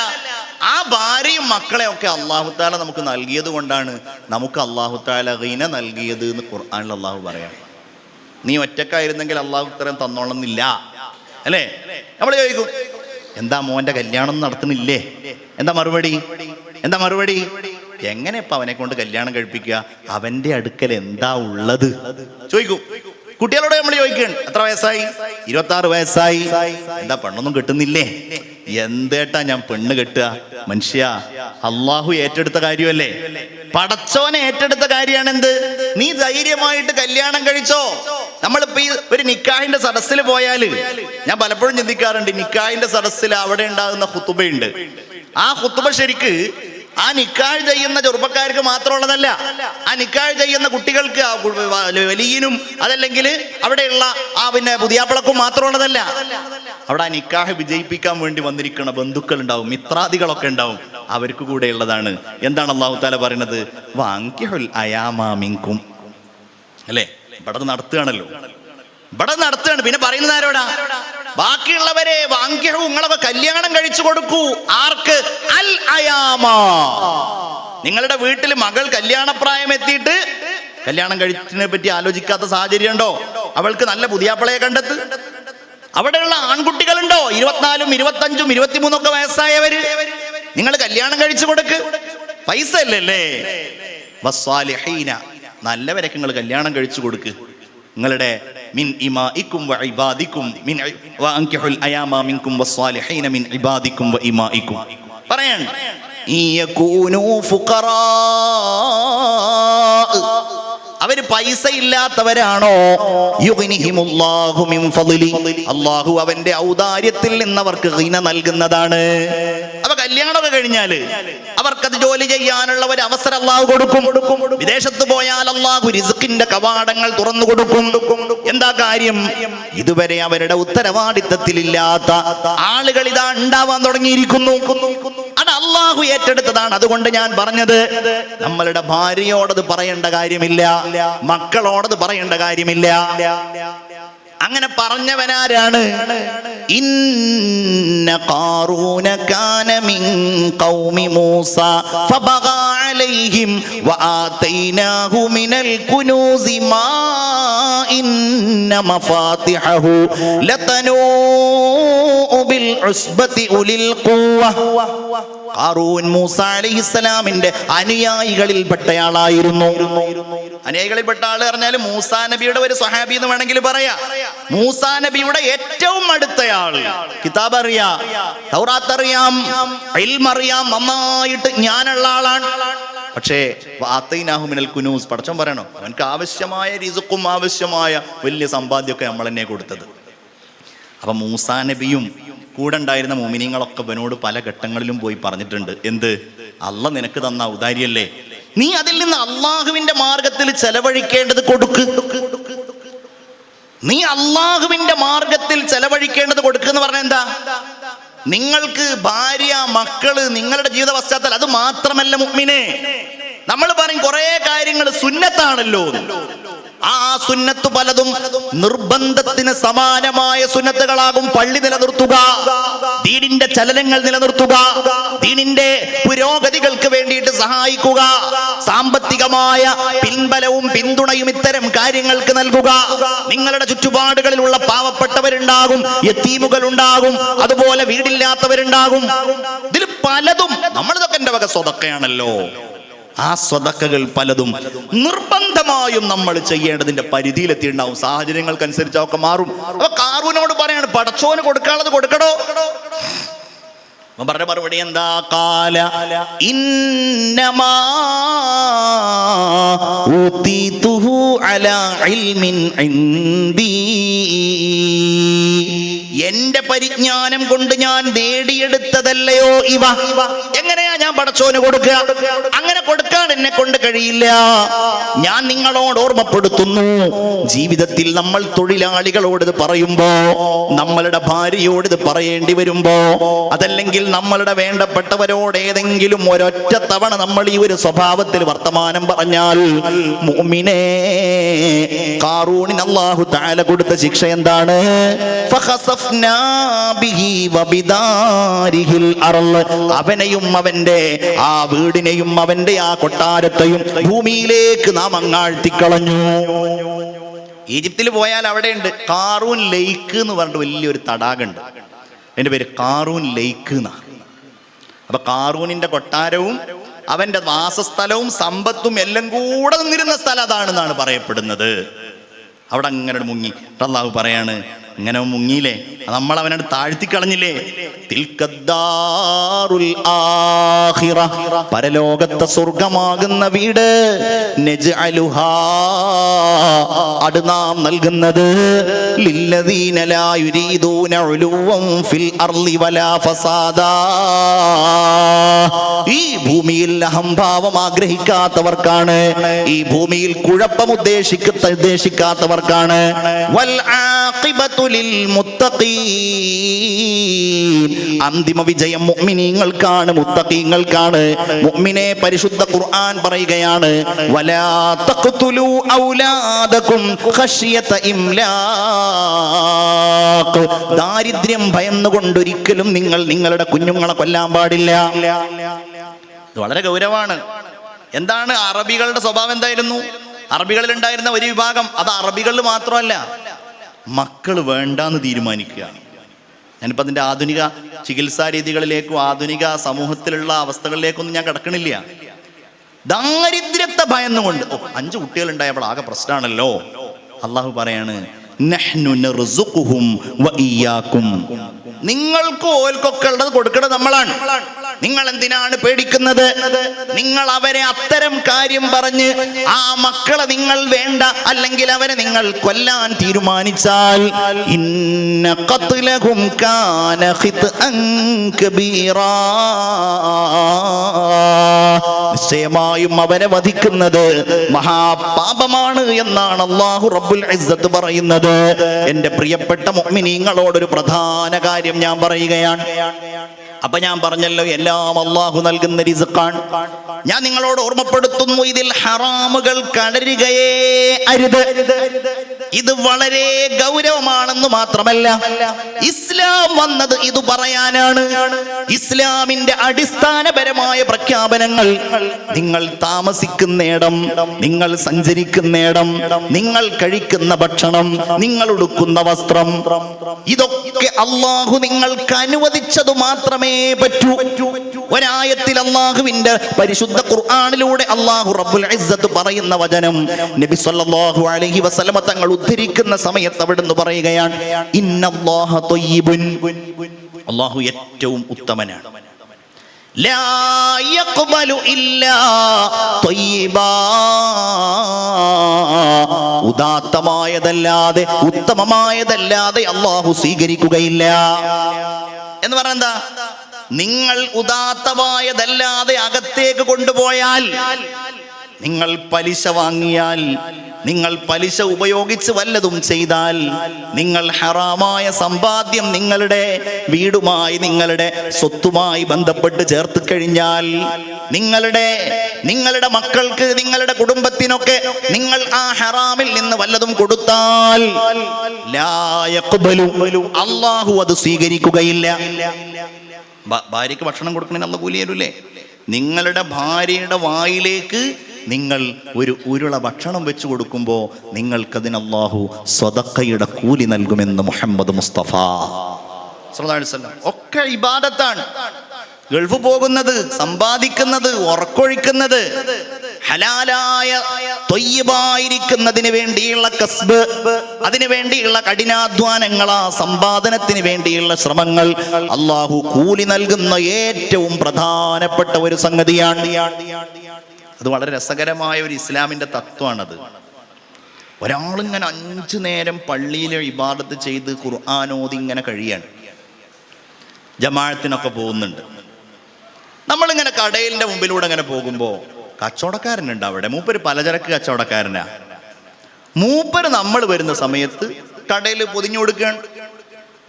ആ ഭാര്യയും മക്കളെയൊക്കെ അല്ലാഹു തആല നമുക്ക് നൽകിയത് കൊണ്ടാണ് നമുക്ക് അല്ലാഹു തആല ഗിന നൽകിയത് എന്ന് ഖുർആനിൽ അല്ലാഹു പറയാം. നീ ഒറ്റക്കായിരുന്നെങ്കിൽ അല്ലാഹു ഇത്രയും തന്നോളന്നില്ല അല്ലേ? നമ്മൾ ചോദിക്കും, എന്താ മോന്റെ കല്യാണം നടത്തുന്നില്ലേ? എന്താ മറുപടി? എങ്ങനെ ഇപ്പൊ അവനെ കൊണ്ട് കല്യാണം കഴിപ്പിക്കുക? അവന്റെ അടുക്കൽ എന്താ ഉള്ളത് ചോദിക്കും. കുട്ടികളോട് നമ്മൾ ചോദിക്കുകയാണ്, എത്ര വയസ്സായി? 26 വയസ്സായി. എന്താ പെണ്ണൊന്നും കിട്ടുന്നില്ലേ? എന്തേട്ടാ ഞാൻ പെണ്ണ് കെട്ടുക? മനുഷ്യ, അള്ളാഹു ഏറ്റെടുത്ത കാര്യമല്ലേ? പടച്ചോനെ ഏറ്റെടുത്ത കാര്യമാണ് എന്ത്? നീ ധൈര്യമായിട്ട് കല്യാണം കഴിച്ചോ. നമ്മളിപ്പോ ഈ ഒരു നിക്കാഹിന്റെ സദസ്സിൽ പോയാല് ഞാൻ പലപ്പോഴും ചിന്തിക്കാറുണ്ട്, നിക്കാഹിന്റെ സദസ്സിൽ അവിടെ ഉണ്ടാകുന്ന ഖുതുബയുണ്ട്. ആ ഖുതുബ ശരിക്ക് ആ നിക്കാഹ് ചെയ്യുന്ന ചെറുപ്പക്കാർക്ക് മാത്രമുള്ളതല്ല. ആ നിക്കാഹ് ചെയ്യുന്ന കുട്ടികൾക്ക്, വലിയനും അതല്ലെങ്കിൽ അവിടെയുള്ള ആ പുതിയാപ്പിളക്കും മാത്രമുള്ളതല്ല. അവിടെ ആ നിക്കാഹ് വിജയിപ്പിക്കാൻ വേണ്ടി വന്നിരിക്കുന്ന ബന്ധുക്കൾ ഉണ്ടാവും, മിത്രാദികളൊക്കെ ഉണ്ടാവും, അവർക്ക് കൂടെ ഉള്ളതാണ്. എന്താണ് അല്ലാഹു തആല പറയുന്നത്? വഅൻകിഹുൽ അയാമാ മിൻകും അല്ലേ? ഇവിടെ നടത്തുകയാണല്ലോ, പിന്നെ പറയുന്നത് ആരോടാ? ബാക്കിയുള്ളവരെ വാങ്കിഹു, നിങ്ങളൊക്കെ കല്യാണം കഴിച്ചു കൊടുക്കൂ. ആർക്ക്? അൽ അയാമ. നിങ്ങളുടെ വീട്ടിൽ മകൾ കല്യാണപ്രായം എത്തിയിട്ട് കല്യാണം കഴിച്ചതിനെ പറ്റി ആലോചിക്കാത്ത സാഹചര്യം ഉണ്ടോ? അവൾക്ക് നല്ല പുതിയാപ്പിളയെ കണ്ടെത്ത്. അവിടെയുള്ള ആൺകുട്ടികളുണ്ടോ 24, 25, 23 ഒക്കെ വയസ്സായവര്? നിങ്ങൾ കല്യാണം കഴിച്ചു കൊടുക്ക്, പൈസ അല്ലല്ലേ? വസ്സാലിഹീന, നല്ലവരൊക്കെ നിങ്ങൾ കല്യാണം കഴിച്ചു കൊടുക്ക്. നിങ്ങളുടെ മിൻ ഇമാഇക്കും വ ഇബാദിക്കും വഅൻകിഹുൽ അയാമാ മിൻകും വസ്സാലിഹീന മിൻ ഇബാദിക്കും വ ഇമാഇക്കും. പറയാൻ യകൂനു ഫുഖറാ, അവര് പൈസ ഇല്ലാത്തവരാണോ? യുഗ്നിഹിമുല്ലാഹു മിൻ ഫളിലി, അല്ലാഹു അവന്റെ ഔദാര്യത്തിൽ നിന്ന് അവർക്ക് ഗിന നൽകുന്നതാണ്. അപ്പൊ കല്യാണമൊക്കെ കഴിഞ്ഞാല് അവർക്കത് ജോലി ചെയ്യാനുള്ള ഒരു അവസരം അല്ലാഹു കൊടുക്കും. വിദേശത്ത് പോയാൽ അല്ലാഹു റിസ്കിന്റെ കവാടങ്ങൾ തുറന്നു കൊടുക്കും. എന്താ കാര്യം? ഇതുവരെ അവരുടെ ഉത്തരവാദിത്തത്തിലില്ലാത്ത ആളുകൾ ഇതാ ഉണ്ടാവാൻ തുടങ്ങിയിരിക്കുന്നു. അത് അല്ലാഹു ഏറ്റെടുത്തതാണ്. അതുകൊണ്ട് ഞാൻ പറഞ്ഞത്, നമ്മളുടെ ഭാര്യയോടത് പറയേണ്ട കാര്യമില്ല, മക്കളോടത് പറയേണ്ട കാര്യമില്ല. അങ്ങനെ പറഞ്ഞവനാരാണ്? ഇന്ന ഖാറൂന കാന മിൻ ഖൗമി മൂസ ഫബഗാ അലൈഹിം വആതൈനാഹു മിനൽ കുനൂസി മാ ഇന്ന മഫാത്തിഹഹു ലതനൂ ബിൽ ഉസ്ബതി ഉലിൽ ഖുവ്വ. ഖാറൂൻ മൂസ അലൈഹിസ്സലാമിന്റെ അനുയായികളിൽപ്പെട്ടയാളായിരുന്നു. അനുയായികളിൽപ്പെട്ട ആള് പറഞ്ഞാൽ മൂസാ നബിയുടെ ഒരു സ്വഹാബി എന്ന് വേണമെങ്കിൽ പറയാം. മൂസാ നബിയുടെ ഏറ്റവും അടുത്തയാൾ. കിതാബ് അറിയാം, തൗറാത്ത് അറിയാം, ഇൽമ് അറിയാം, നന്നായിട്ട് ജ്ഞാനമുള്ള ആളാണ്. പക്ഷേ മിനൽ കുനൂസ്, പടച്ചോൻ പറയണോ, അവനക്ക് ആവശ്യമായ റിസ്ഖും ആവശ്യമായ വലിയ സമ്പാദ്യമൊക്കെ നമ്മൾ തന്നെ കൊടുത്തത്. അപ്പൊ മൂസാ നബിയും കൂടെ ഉണ്ടായിരുന്ന മുഅ്മിനീങ്ങളൊക്കെ അവനോട് പല ഘട്ടങ്ങളിലും പോയി പറഞ്ഞിട്ടുണ്ട്. എന്ത്? അള്ളാഹ് നിനക്ക് തന്ന ഔദാര്യല്ലേ, നീ അതിൽ നിന്ന് അള്ളാഹുവിന്റെ മാർഗത്തിൽ ചെലവഴിക്കേണ്ടത് കൊടുക്ക്. നീ അള്ളാഹുവിന്റെ മാർഗത്തിൽ ചെലവഴിക്കേണ്ടത് കൊടുക്കുന്ന പറഞ്ഞ എന്താ? നിങ്ങൾക്ക് ഭാര്യ, മക്കള്, നിങ്ങളുടെ ജീവിത പശ്ചാത്തലം അത് മാത്രമല്ല മുഅ്മിനേ. നമ്മൾ പറയും കുറെ കാര്യങ്ങൾ സുന്നത്താണല്ലോ. ആ സുന്നത്ത് പലതും നിർബന്ധത്തിന് സമാനമായ സുന്നത്തുകളാകും. പള്ളി നിലനിർത്തുക, ദീനിന്റെ ചലനങ്ങൾ നിലനിർത്തുക, ദീനിന്റെ പുരോഗതികൾക്ക് വേണ്ടിയിട്ട് സഹായിക്കുക, സാമ്പത്തികമായ പിൻബലവും പിന്തുണയും ഇത്തരം കാര്യങ്ങൾക്ക് നൽകുക. നിങ്ങളുടെ ചുറ്റുപാടുകളിലുള്ള പാവപ്പെട്ടവരുണ്ടാകും, യതീമുകൾ ഉണ്ടാകും, അതുപോലെ വീടില്ലാത്തവരുണ്ടാകും. ഇതിൽ പലതും നമ്മളിതൊക്കെ എന്റെ വക സ്വതക്കയാണല്ലോ. ആ സ്വതക്കകൾ പലതും നിർബന്ധമായും നമ്മൾ ചെയ്യേണ്ടതിന്റെ പരിധിയിലെത്തിയിട്ടുണ്ടാവും. സാഹചര്യങ്ങൾക്കനുസരിച്ച് ഒക്കെ മാറും. അപ്പൊ ഖാറൂനോട് പറയാണ്, പടച്ചോന് കൊടുക്കാനുള്ളത് കൊടുക്കടോ. പറഞ്ഞ മറുപടി എന്താ? ഖാല ഇന്നമാ ഊതീതുഹു അലാ ഇൽമിൻ ഇൻദീ, എന്റെ പരിജ്ഞാനം കൊണ്ട് ഞാൻ നേടിയെടുത്തതല്ലയോ ഇവ. എങ്ങനെയാ ഞാൻ പടച്ചോന് കൊടുക്കുക. അങ്ങനെ കൊടുക്കാൻ എന്നെ കൊണ്ട് കഴിയില്ല. ഞാൻ നിങ്ങളോട് ഓർമ്മപ്പെടുത്തുന്നു, ജീവിതത്തിൽ നമ്മൾ തൊഴിലാളികളോട് ഇത് പറയുമ്പോ, നമ്മളുടെ ഭാര്യയോട് ഇത് പറയേണ്ടി വരുമ്പോ, അതല്ലെങ്കിൽ നമ്മളുടെ വേണ്ടപ്പെട്ടവരോട് ഏതെങ്കിലും ഒരൊറ്റ തവണ നമ്മൾ ഈ ഒരു സ്വഭാവത്തിൽ വർത്തമാനം പറഞ്ഞാൽ, മുഅ്മിനേ, ഖാറൂനിന് അല്ലാഹു തആല കൊടുത്ത ശിക്ഷ എന്താണ്? ഫഖസഫ്നാ ബിഹി വബിദാരിഹിൽ അർള്, അവനെയും അവന്റെ ആ വീടിനെയും അവന്റെ ആ കൊട്ടാരത്തെയും ഭൂമിയിലേക്ക് നാം അങ്ങാഴ്ത്തിക്കളഞ്ഞു. ഈജിപ്തിൽ പോയാൽ അവിടെയുണ്ട് ഖാറൂൻ ലേക്ക് എന്ന് പറഞ്ഞിട്ട് വലിയൊരു തടാകമുണ്ട്. എൻ്റെ പേര് ഖാറൂൻ ലേക്ക് എന്നാണ്. അപ്പൊ ഖാറൂനിന്റെ കൊട്ടാരവും അവന്റെ വാസസ്ഥലവും സമ്പത്തും എല്ലാം കൂടെ നിന്നിരുന്ന സ്ഥലം അതാണെന്നാണ് പറയപ്പെടുന്നത്. അവിടെ അങ്ങനെ മുങ്ങി. അല്ലാഹു പറയാണ്, ഇങ്ങനെ മുങ്ങിയില്ലേ, നമ്മൾ അവനോട് താഴ്ത്തിക്കളഞ്ഞില്ലേ. തിൽക്കദ്ദാറുൽ ആഖിറ, പരലോകത്തെ സ്വർഗമാകുന്ന വീട്, നജ്അലുഹാ, അത് നാം നൽകുന്നത്, ലില്ലദീന ലാ യുരീദൂന ഉലുവൻ ഫിൽ അർളി വലാ ഫസാദാ, ഈ ഭൂമിയിൽ അഹംഭാവം ആഗ്രഹിക്കാത്തവർക്കാണ്, ഈ ഭൂമിയിൽ കുഴപ്പം ഉദ്ദേശിക്കാത്തവർക്കാണ്. വൽ ആഖിബത്തു ലിൽ മുത്തഖീൻ, അന്തിമ വിജയം മുഅ്മിനീങ്ങൾക്കാണ്, മുത്തഖീങ്ങൾക്കാണ്. മുഅ്മിനെ പരിശുദ്ധ ഖുർആൻ പറയുകയാണ്, വലാ തഖ്തുലൂ ഔലാദകും ഖശ്യത ഇംലാഖ്, ദാരിദ്ര്യം ഭയന്നുകൊണ്ട് ഒരിക്കലും നിങ്ങൾ നിങ്ങളുടെ കുഞ്ഞുങ്ങളെ കൊല്ലാൻ പാടില്ല. ഇത് വളരെ ഗൗരവമാണ്. എന്താണ് അറബികളുടെ സ്വഭാവം? എന്തായിരുന്നു? അറബികളിൽ ഉണ്ടായിരുന്ന ഒരു വിഭാഗം, അത് അറബികളിൽ മാത്രമല്ല, മക്കൾ വേണ്ടാന്ന് തീരുമാനിക്കുക. ഞാനിപ്പോൾ അതിൻ്റെ ആധുനിക ചികിത്സാ രീതികളിലേക്കും ആധുനിക സമൂഹത്തിലുള്ള അവസ്ഥകളിലേക്കൊന്നും ഞാൻ കിടക്കണില്ല. ദാരിദ്ര്യത്തെ ഭയന്നുകൊണ്ട് 5 കുട്ടികൾ ഉണ്ടായപ്പോൾ ആകെ പ്രശ്നമാണല്ലോ. അള്ളാഹു പറയാണ്, നഹ്നു നർസുഖുഹും വഇയ്യാകും, നിങ്ങൾക്കും ഓൽക്കൊക്കെ ഉള്ളത് കൊടുക്കുന്നത് നമ്മളാണ്. നിങ്ങൾ എന്തിനാണ് പേടിക്കുന്നത്? നിങ്ങൾ അവരെ അത്തരം കാര്യം പറഞ്ഞ് ആ മക്കളെ നിങ്ങൾ വേണ്ട, അല്ലെങ്കിൽ അവരെ നിങ്ങൾ കൊല്ലാൻ തീരുമാനിച്ചാൽ, ഇന്ന ഖത്ലഹും കാന ഖിത്അൻ കബീറാ, നിശ്ചയമായും അവരെ വധിക്കുന്നത് മഹാപാപമാണ് എന്നാണ് അല്ലാഹു റബ്ബുൽ ഇസ്സത്ത് പറയുന്നത്. എൻ്റെ പ്രിയപ്പെട്ട മുഅ്മിനീങ്ങളോടൊരു പ്രധാന കാര്യം ഞാൻ പറയുകയാണ്. അപ്പൊ ഞാൻ പറഞ്ഞല്ലോ, എല്ലാം അല്ലാഹു നൽകുന്ന റിസ്ഖാണ്. ഞാൻ നിങ്ങളോട് ഓർമ്മപ്പെടുത്തുന്നു, ഇതിൽ ഹറാമുകൾ കടരുകയേ അരുത്. ഇത് വളരെ ഗൗരവമാണെന്ന് മാത്രമല്ല, ഇസ്ലാം വന്നത് ഇത് പറയാനാണ്. ഇസ്ലാമിന്റെ അടിസ്ഥാനപരമായ പ്രഖ്യാപനങ്ങൾ, നിങ്ങൾ താമസിക്കുന്നിടം, നിങ്ങൾ സഞ്ചരിക്കുന്നിടം, നിങ്ങൾ കഴിക്കുന്ന ഭക്ഷണം, നിങ്ങൾ ഉടുക്കുന്ന വസ്ത്രം, ഇതൊക്കെ അല്ലാഹു നിങ്ങൾക്ക് അനുവദിച്ചത് മാത്രമേ പറ്റൂ. ഒരായത്തിൽ അല്ലാഹുവിന്റെ പരിശുദ്ധ ഖുർആനിലൂടെ അല്ലാഹു റബ്ബുൽ ഇസ്സത്ത് പറയുന്ന വചനം നബി സല്ലല്ലാഹു അലൈഹി വസല്ലമ തങ്ങൾ ഉദ്ധരിക്കുന്ന സമയത്ത് അവിടുന്ന് പറയുകയാണ്, ഇന്നല്ലാഹ ത്വയ്യിബുൻ, അല്ലാഹു ഏറ്റവും ഉത്തമനാണ്. ലാ യഖ്ബലു ഇല്ലാ ത്വയ്യിബാ, ഉദാത്തമായതല്ലാതെ ഉത്തമമായതല്ലാതെ അല്ലാഹു സ്വീകരിക്കുകയില്ല. എന്ന് പറഞ്ഞാൽ എന്താ? നിങ്ങൾ ഉദാത്തമായതല്ലാതെ അകത്തേക്ക് കൊണ്ടുപോയാൽ, നിങ്ങൾ പലിശ വാങ്ങിയാൽ, നിങ്ങൾ പലിശ ഉപയോഗിച്ച് വല്ലതും ചെയ്താൽ, നിങ്ങൾ ഹറാമായ സമ്പാദ്യം നിങ്ങളുടെ വീടുമായി, നിങ്ങളുടെ സ്വത്തുമായി ബന്ധപ്പെട്ട് ചേർത്ത് കഴിഞ്ഞാൽ, നിങ്ങളുടെ മക്കൾക്ക്, നിങ്ങളുടെ കുടുംബത്തിനൊക്കെ നിങ്ങൾ ആ ഹറാമിൽ നിന്ന് വല്ലതും കൊടുത്താൽ, ലാ യഖ്ബലു, അല്ലാഹു അത് സ്വീകരിക്കുകയില്ല. ഭാര്യയ്ക്ക് ഭക്ഷണം കൊടുക്കണേ നല്ല കൂലി തരൂലേ? നിങ്ങളുടെ ഭാര്യയുടെ വായിലേക്ക് നിങ്ങൾ ഒരു ഉരുള ഭക്ഷണം വെച്ച് കൊടുക്കുമ്പോൾ നിങ്ങൾക്കതിന് അല്ലാഹു സ്വദഖയുടെ കൂലി നൽകുമെന്ന് മുഹമ്മദ് മുസ്തഫ സല്ലല്ലാഹു അലൈഹി വസല്ലം. ഒക്കെ ഇബാദത്താണ്. ഗൾഫ് പോകുന്നത്, സമ്പാദിക്കുന്നത്, ഉറക്കൊഴിക്കുന്നത്, ഹലാലായ ത്വയ്യിബായിരിക്കുന്നതിന് വേണ്ടിയുള്ള കസ്ബ്, അതിനു വേണ്ടിയുള്ള കഠിനാധ്വാനങ്ങൾ, ആ സമ്പാദനത്തിന് വേണ്ടിയുള്ള ശ്രമങ്ങൾ, അല്ലാഹു കൂലി നൽകുന്ന ഏറ്റവും പ്രധാനപ്പെട്ട ഒരു സംഗതിയാണ്. അത് വളരെ രസകരമായ ഒരു ഇസ്ലാമിന്റെ തത്വമാണത്. ഒരാളിങ്ങനെ 5 നേരം പള്ളിയിൽ ഇബാദത്ത് ചെയ്ത് ഖുർആൻ ഓതി ഇങ്ങനെ കഴിയാണ്, ജമാഅത്തിനൊക്കെ പോകുന്നുണ്ട്. നമ്മളിങ്ങനെ കടയിലിന്റെ മുമ്പിലൂടെ അങ്ങനെ പോകുമ്പോ കച്ചവടക്കാരനുണ്ട് അവിടെ. മൂപ്പര് പലചരക്ക് കച്ചവടക്കാരനാ. മൂപ്പര് നമ്മൾ വരുന്ന സമയത്ത് കടയിൽ പൊതിഞ്ഞു കൊടുക്കുകയാണ്.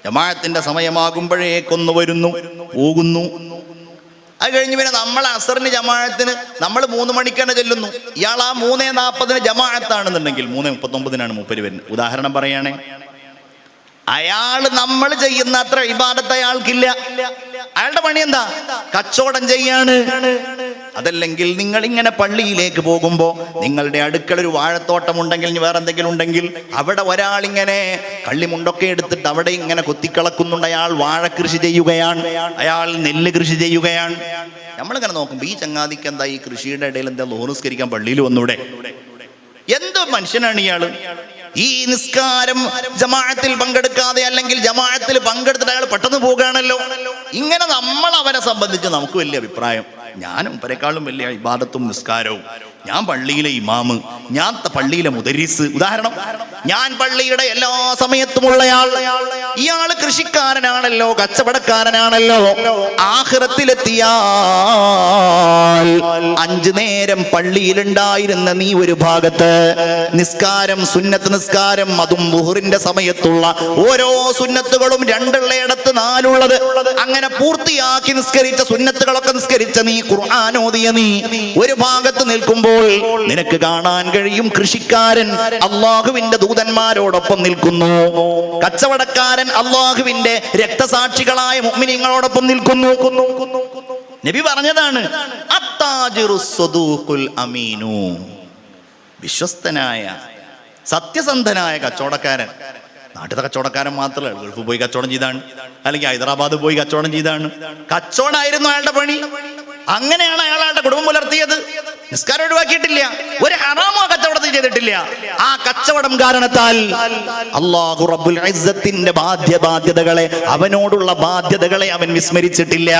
ജമാഅത്തിന്റെ സമയമാകുമ്പോഴേക്കൊന്ന് വരുന്നു, പോകുന്നു. അത് കഴിഞ്ഞ് പിന്നെ നമ്മൾ അസറിന് ജമാഅത്തിന് നമ്മൾ 3 മണിക്കാണ് ചെല്ലുന്നു. ഇയാൾ ആ 3:40 ജമാഅത്താണെന്നുണ്ടെങ്കിൽ 3:39 മൂപ്പര് വരുന്നത്. ഉദാഹരണം പറയുകയാണെ, അയാൾ നമ്മൾ ചെയ്യുന്ന അത്ര ഇബാദത്ത് അയാൾക്കില്ല. അയാളുടെ പണി എന്താ? കച്ചവടം ചെയ്യാണ്. അതല്ലെങ്കിൽ നിങ്ങൾ ഇങ്ങനെ പള്ളിയിലേക്ക് പോകുമ്പോ നിങ്ങളുടെ അടുക്കള ഒരു വാഴത്തോട്ടം ഉണ്ടെങ്കിൽ, വേറെ എന്തെങ്കിലും ഉണ്ടെങ്കിൽ, അവിടെ ഒരാളിങ്ങനെ കള്ളിമുണ്ടൊക്കെ എടുത്തിട്ട് അവിടെ ഇങ്ങനെ കൊത്തിക്കളക്കുന്നുണ്ട്. അയാൾ വാഴ കൃഷി ചെയ്യുകയാണ്, അയാൾ നെല്ല് കൃഷി ചെയ്യുകയാണ്. നമ്മളിങ്ങനെ നോക്കുമ്പോ ഈ ചങ്ങാതിക്ക് എന്താ ഈ കൃഷിയുടെ ഇടയിൽ എന്താ ലോഹ്നിസ്കരിക്കാൻ പള്ളിയിൽ വന്നൂടെ? എന്ത് മനുഷ്യനാണ് ഇയാള്? ഈ നിസ്കാരം ജമാഅത്തിൽ പങ്കെടുക്കാതെ അല്ലെങ്കിൽ ജമാഅത്തിൽ പങ്കെടുത്തിട്ട് അയാൾ പെട്ടെന്ന് പോകുകയാണല്ലോ. ഇങ്ങനെ നമ്മൾ അവരെ സംബന്ധിച്ച് നമുക്ക് വലിയ അഭിപ്രായം, ഞാനും ഇവരെക്കാളും വലിയ ഇബാദത്തും നിസ്കാരവും, ഞാൻ പള്ളിയിലെ ഇമാമ്, ഞാൻ പള്ളിയിലെ മുദരിസ്. ഉദാഹരണം, ഞാൻ പള്ളിയുടെ എല്ലാ സമയത്തുമുള്ളയാൾ. ഇയാള് കൃഷിക്കാരനാണല്ലോ, കച്ചവടക്കാരനാണല്ലോ. ആഖിറത്തിലെത്തിയാൽ 5 നേരം പള്ളിയിലുണ്ടായിരുന്ന നീ ഒരു ഭാഗത്ത്, നിസ്കാരം, സുന്നത്ത് നിസ്കാരം, അതും ളുഹറിന്റെ സമയത്തുള്ള ഓരോ സുന്നത്തുകളും 2 ഉള്ളയിടത്ത് 4 ഉള്ളത്, അങ്ങനെ പൂർത്തിയാക്കി നിസ്കരിച്ച സുന്നത്തുകളൊക്കെ നിസ്കരിച്ച നീ, ഖുർആൻ ഓതിയ നീ ഒരു ഭാഗത്ത് നിൽക്കുമ്പോൾ നിനക്ക് കാണാൻ കഴിയും കൃഷിക്കാരൻ അള്ളാഹുവിന്റെ ദൂതന്മാരോടൊപ്പം നിൽക്കുന്നു, കച്ചവടക്കാരൻ അള്ളാഹുവിന്റെ രക്തസാക്ഷികളായ മുഅ്മിനീങ്ങളോടൊപ്പം നിൽക്കുന്നു. നബി പറഞ്ഞതാണ്, അത്താജിറുസ് സദൂഖുൽ അമീനു, വിശ്വസ്തനായ സത്യസന്ധനായ കച്ചവടക്കാരൻ. നാട്ടിലെ കച്ചവടക്കാരൻ മാത്രമല്ല, ഗൾഫിൽ പോയി കച്ചവടം ചെയ്താണ്, അല്ലെങ്കിൽ ഹൈദരാബാദ് പോയി കച്ചവടം ചെയ്താണ്. കച്ചവടമായിരുന്നു അയാളുടെ പണി. അങ്ങനെയാണ് അയാൾ അയാളുടെ കുടുംബം പുലർത്തിയത്. നിസ്കാരം ഒഴിവാക്കിയിട്ടില്ല, ഒരു ഹറാമോ കച്ചവടത്തിൽ ചെയ്തിട്ടില്ല. ആ കച്ചവടം കാരണത്താൽ അല്ലാഹു റബ്ബുൽ ഇസ്സത്തിന്റെ ബാധ്യതകളെ, അവനോടുള്ള ബാധ്യതകളെ അവൻ വിസ്മരിച്ചിട്ടില്ല.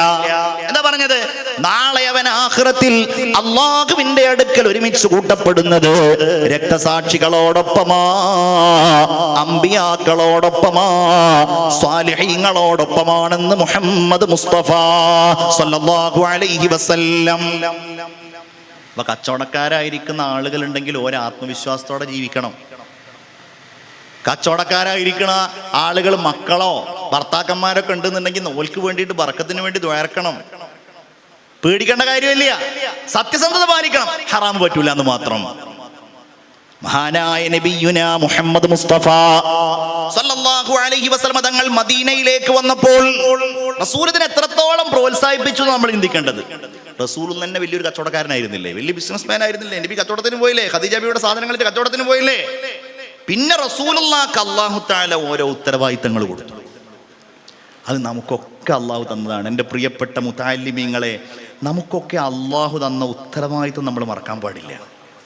എന്താ പറഞ്ഞത്? നാളെ അവൻ ആഖിറത്തിൽ അല്ലാഹുവിന്റെ അടുക്കൽ ഒരുമിച്ച് കൂട്ടപ്പെടുന്നത് രക്തസാക്ഷികളോടൊപ്പമാ, അമ്പിയാക്കളോടൊപ്പമാ, സ്വാലിഹീങ്ങളോടൊപ്പമാണെന്ന് മുഹമ്മദ് മുസ്തഫ സല്ലല്ലാഹു അലൈഹി വസല്ലം. അപ്പൊ കച്ചവടക്കാരായിരിക്കുന്ന ആളുകൾ ഉണ്ടെങ്കിൽ ഒരു ആത്മവിശ്വാസത്തോടെ ജീവിക്കണം. കച്ചവടക്കാരായിരിക്കണ ആളുകൾ മക്കളോ ഭർത്താക്കന്മാരൊക്കെ ഉണ്ടെന്നുണ്ടെങ്കിൽ ഓൽക്ക് വേണ്ടിയിട്ട് ബർക്കത്തിന് വേണ്ടി ദ്വാരക്കണം. പേടിക്കേണ്ട കാര്യമില്ല, സത്യസന്ധത പാലിക്കണം, ഹറാം പറ്റൂല എന്ന് മാത്രം. മഹാനായ നബിയുനാ മുഹമ്മദ് മുസ്തഫ സല്ലല്ലാഹു അലൈഹി വസല്ലം തങ്ങൾ മദീനയിലേക്ക് വന്നപ്പോൾ റസൂലിനെ എത്രത്തോളം പ്രോത്സാഹിപ്പിച്ചു നമ്മൾ ചിന്തിക്കേണ്ടത്. റസൂൽ തന്നെ വലിയൊരു കച്ചവടക്കാരനായിരുന്നില്ലേ, വലിയ ബിസിനസ്മാൻ ആയിരുന്നില്ലേ? നബി കച്ചവടത്തിന് പോയില്ലേ, ഖദീജ ബിയുടെ സാധനങ്ങളുടെ കച്ചവടത്തിന് പോയില്ലേ? പിന്നെ റസൂലുള്ളാഹിക്ക് അല്ലാഹു തആല ഓരോ ഉത്തരവാദിത്തങ്ങൾ കൊടുത്തു. അത് നമുക്കൊക്കെ അള്ളാഹു തന്നതാണ്. എൻ്റെ പ്രിയപ്പെട്ട മുതഅല്ലിമീങ്ങളെ, നമുക്കൊക്കെ അള്ളാഹു തന്ന ഉത്തരവാദിത്തം നമ്മൾ മറക്കാൻ പാടില്ല.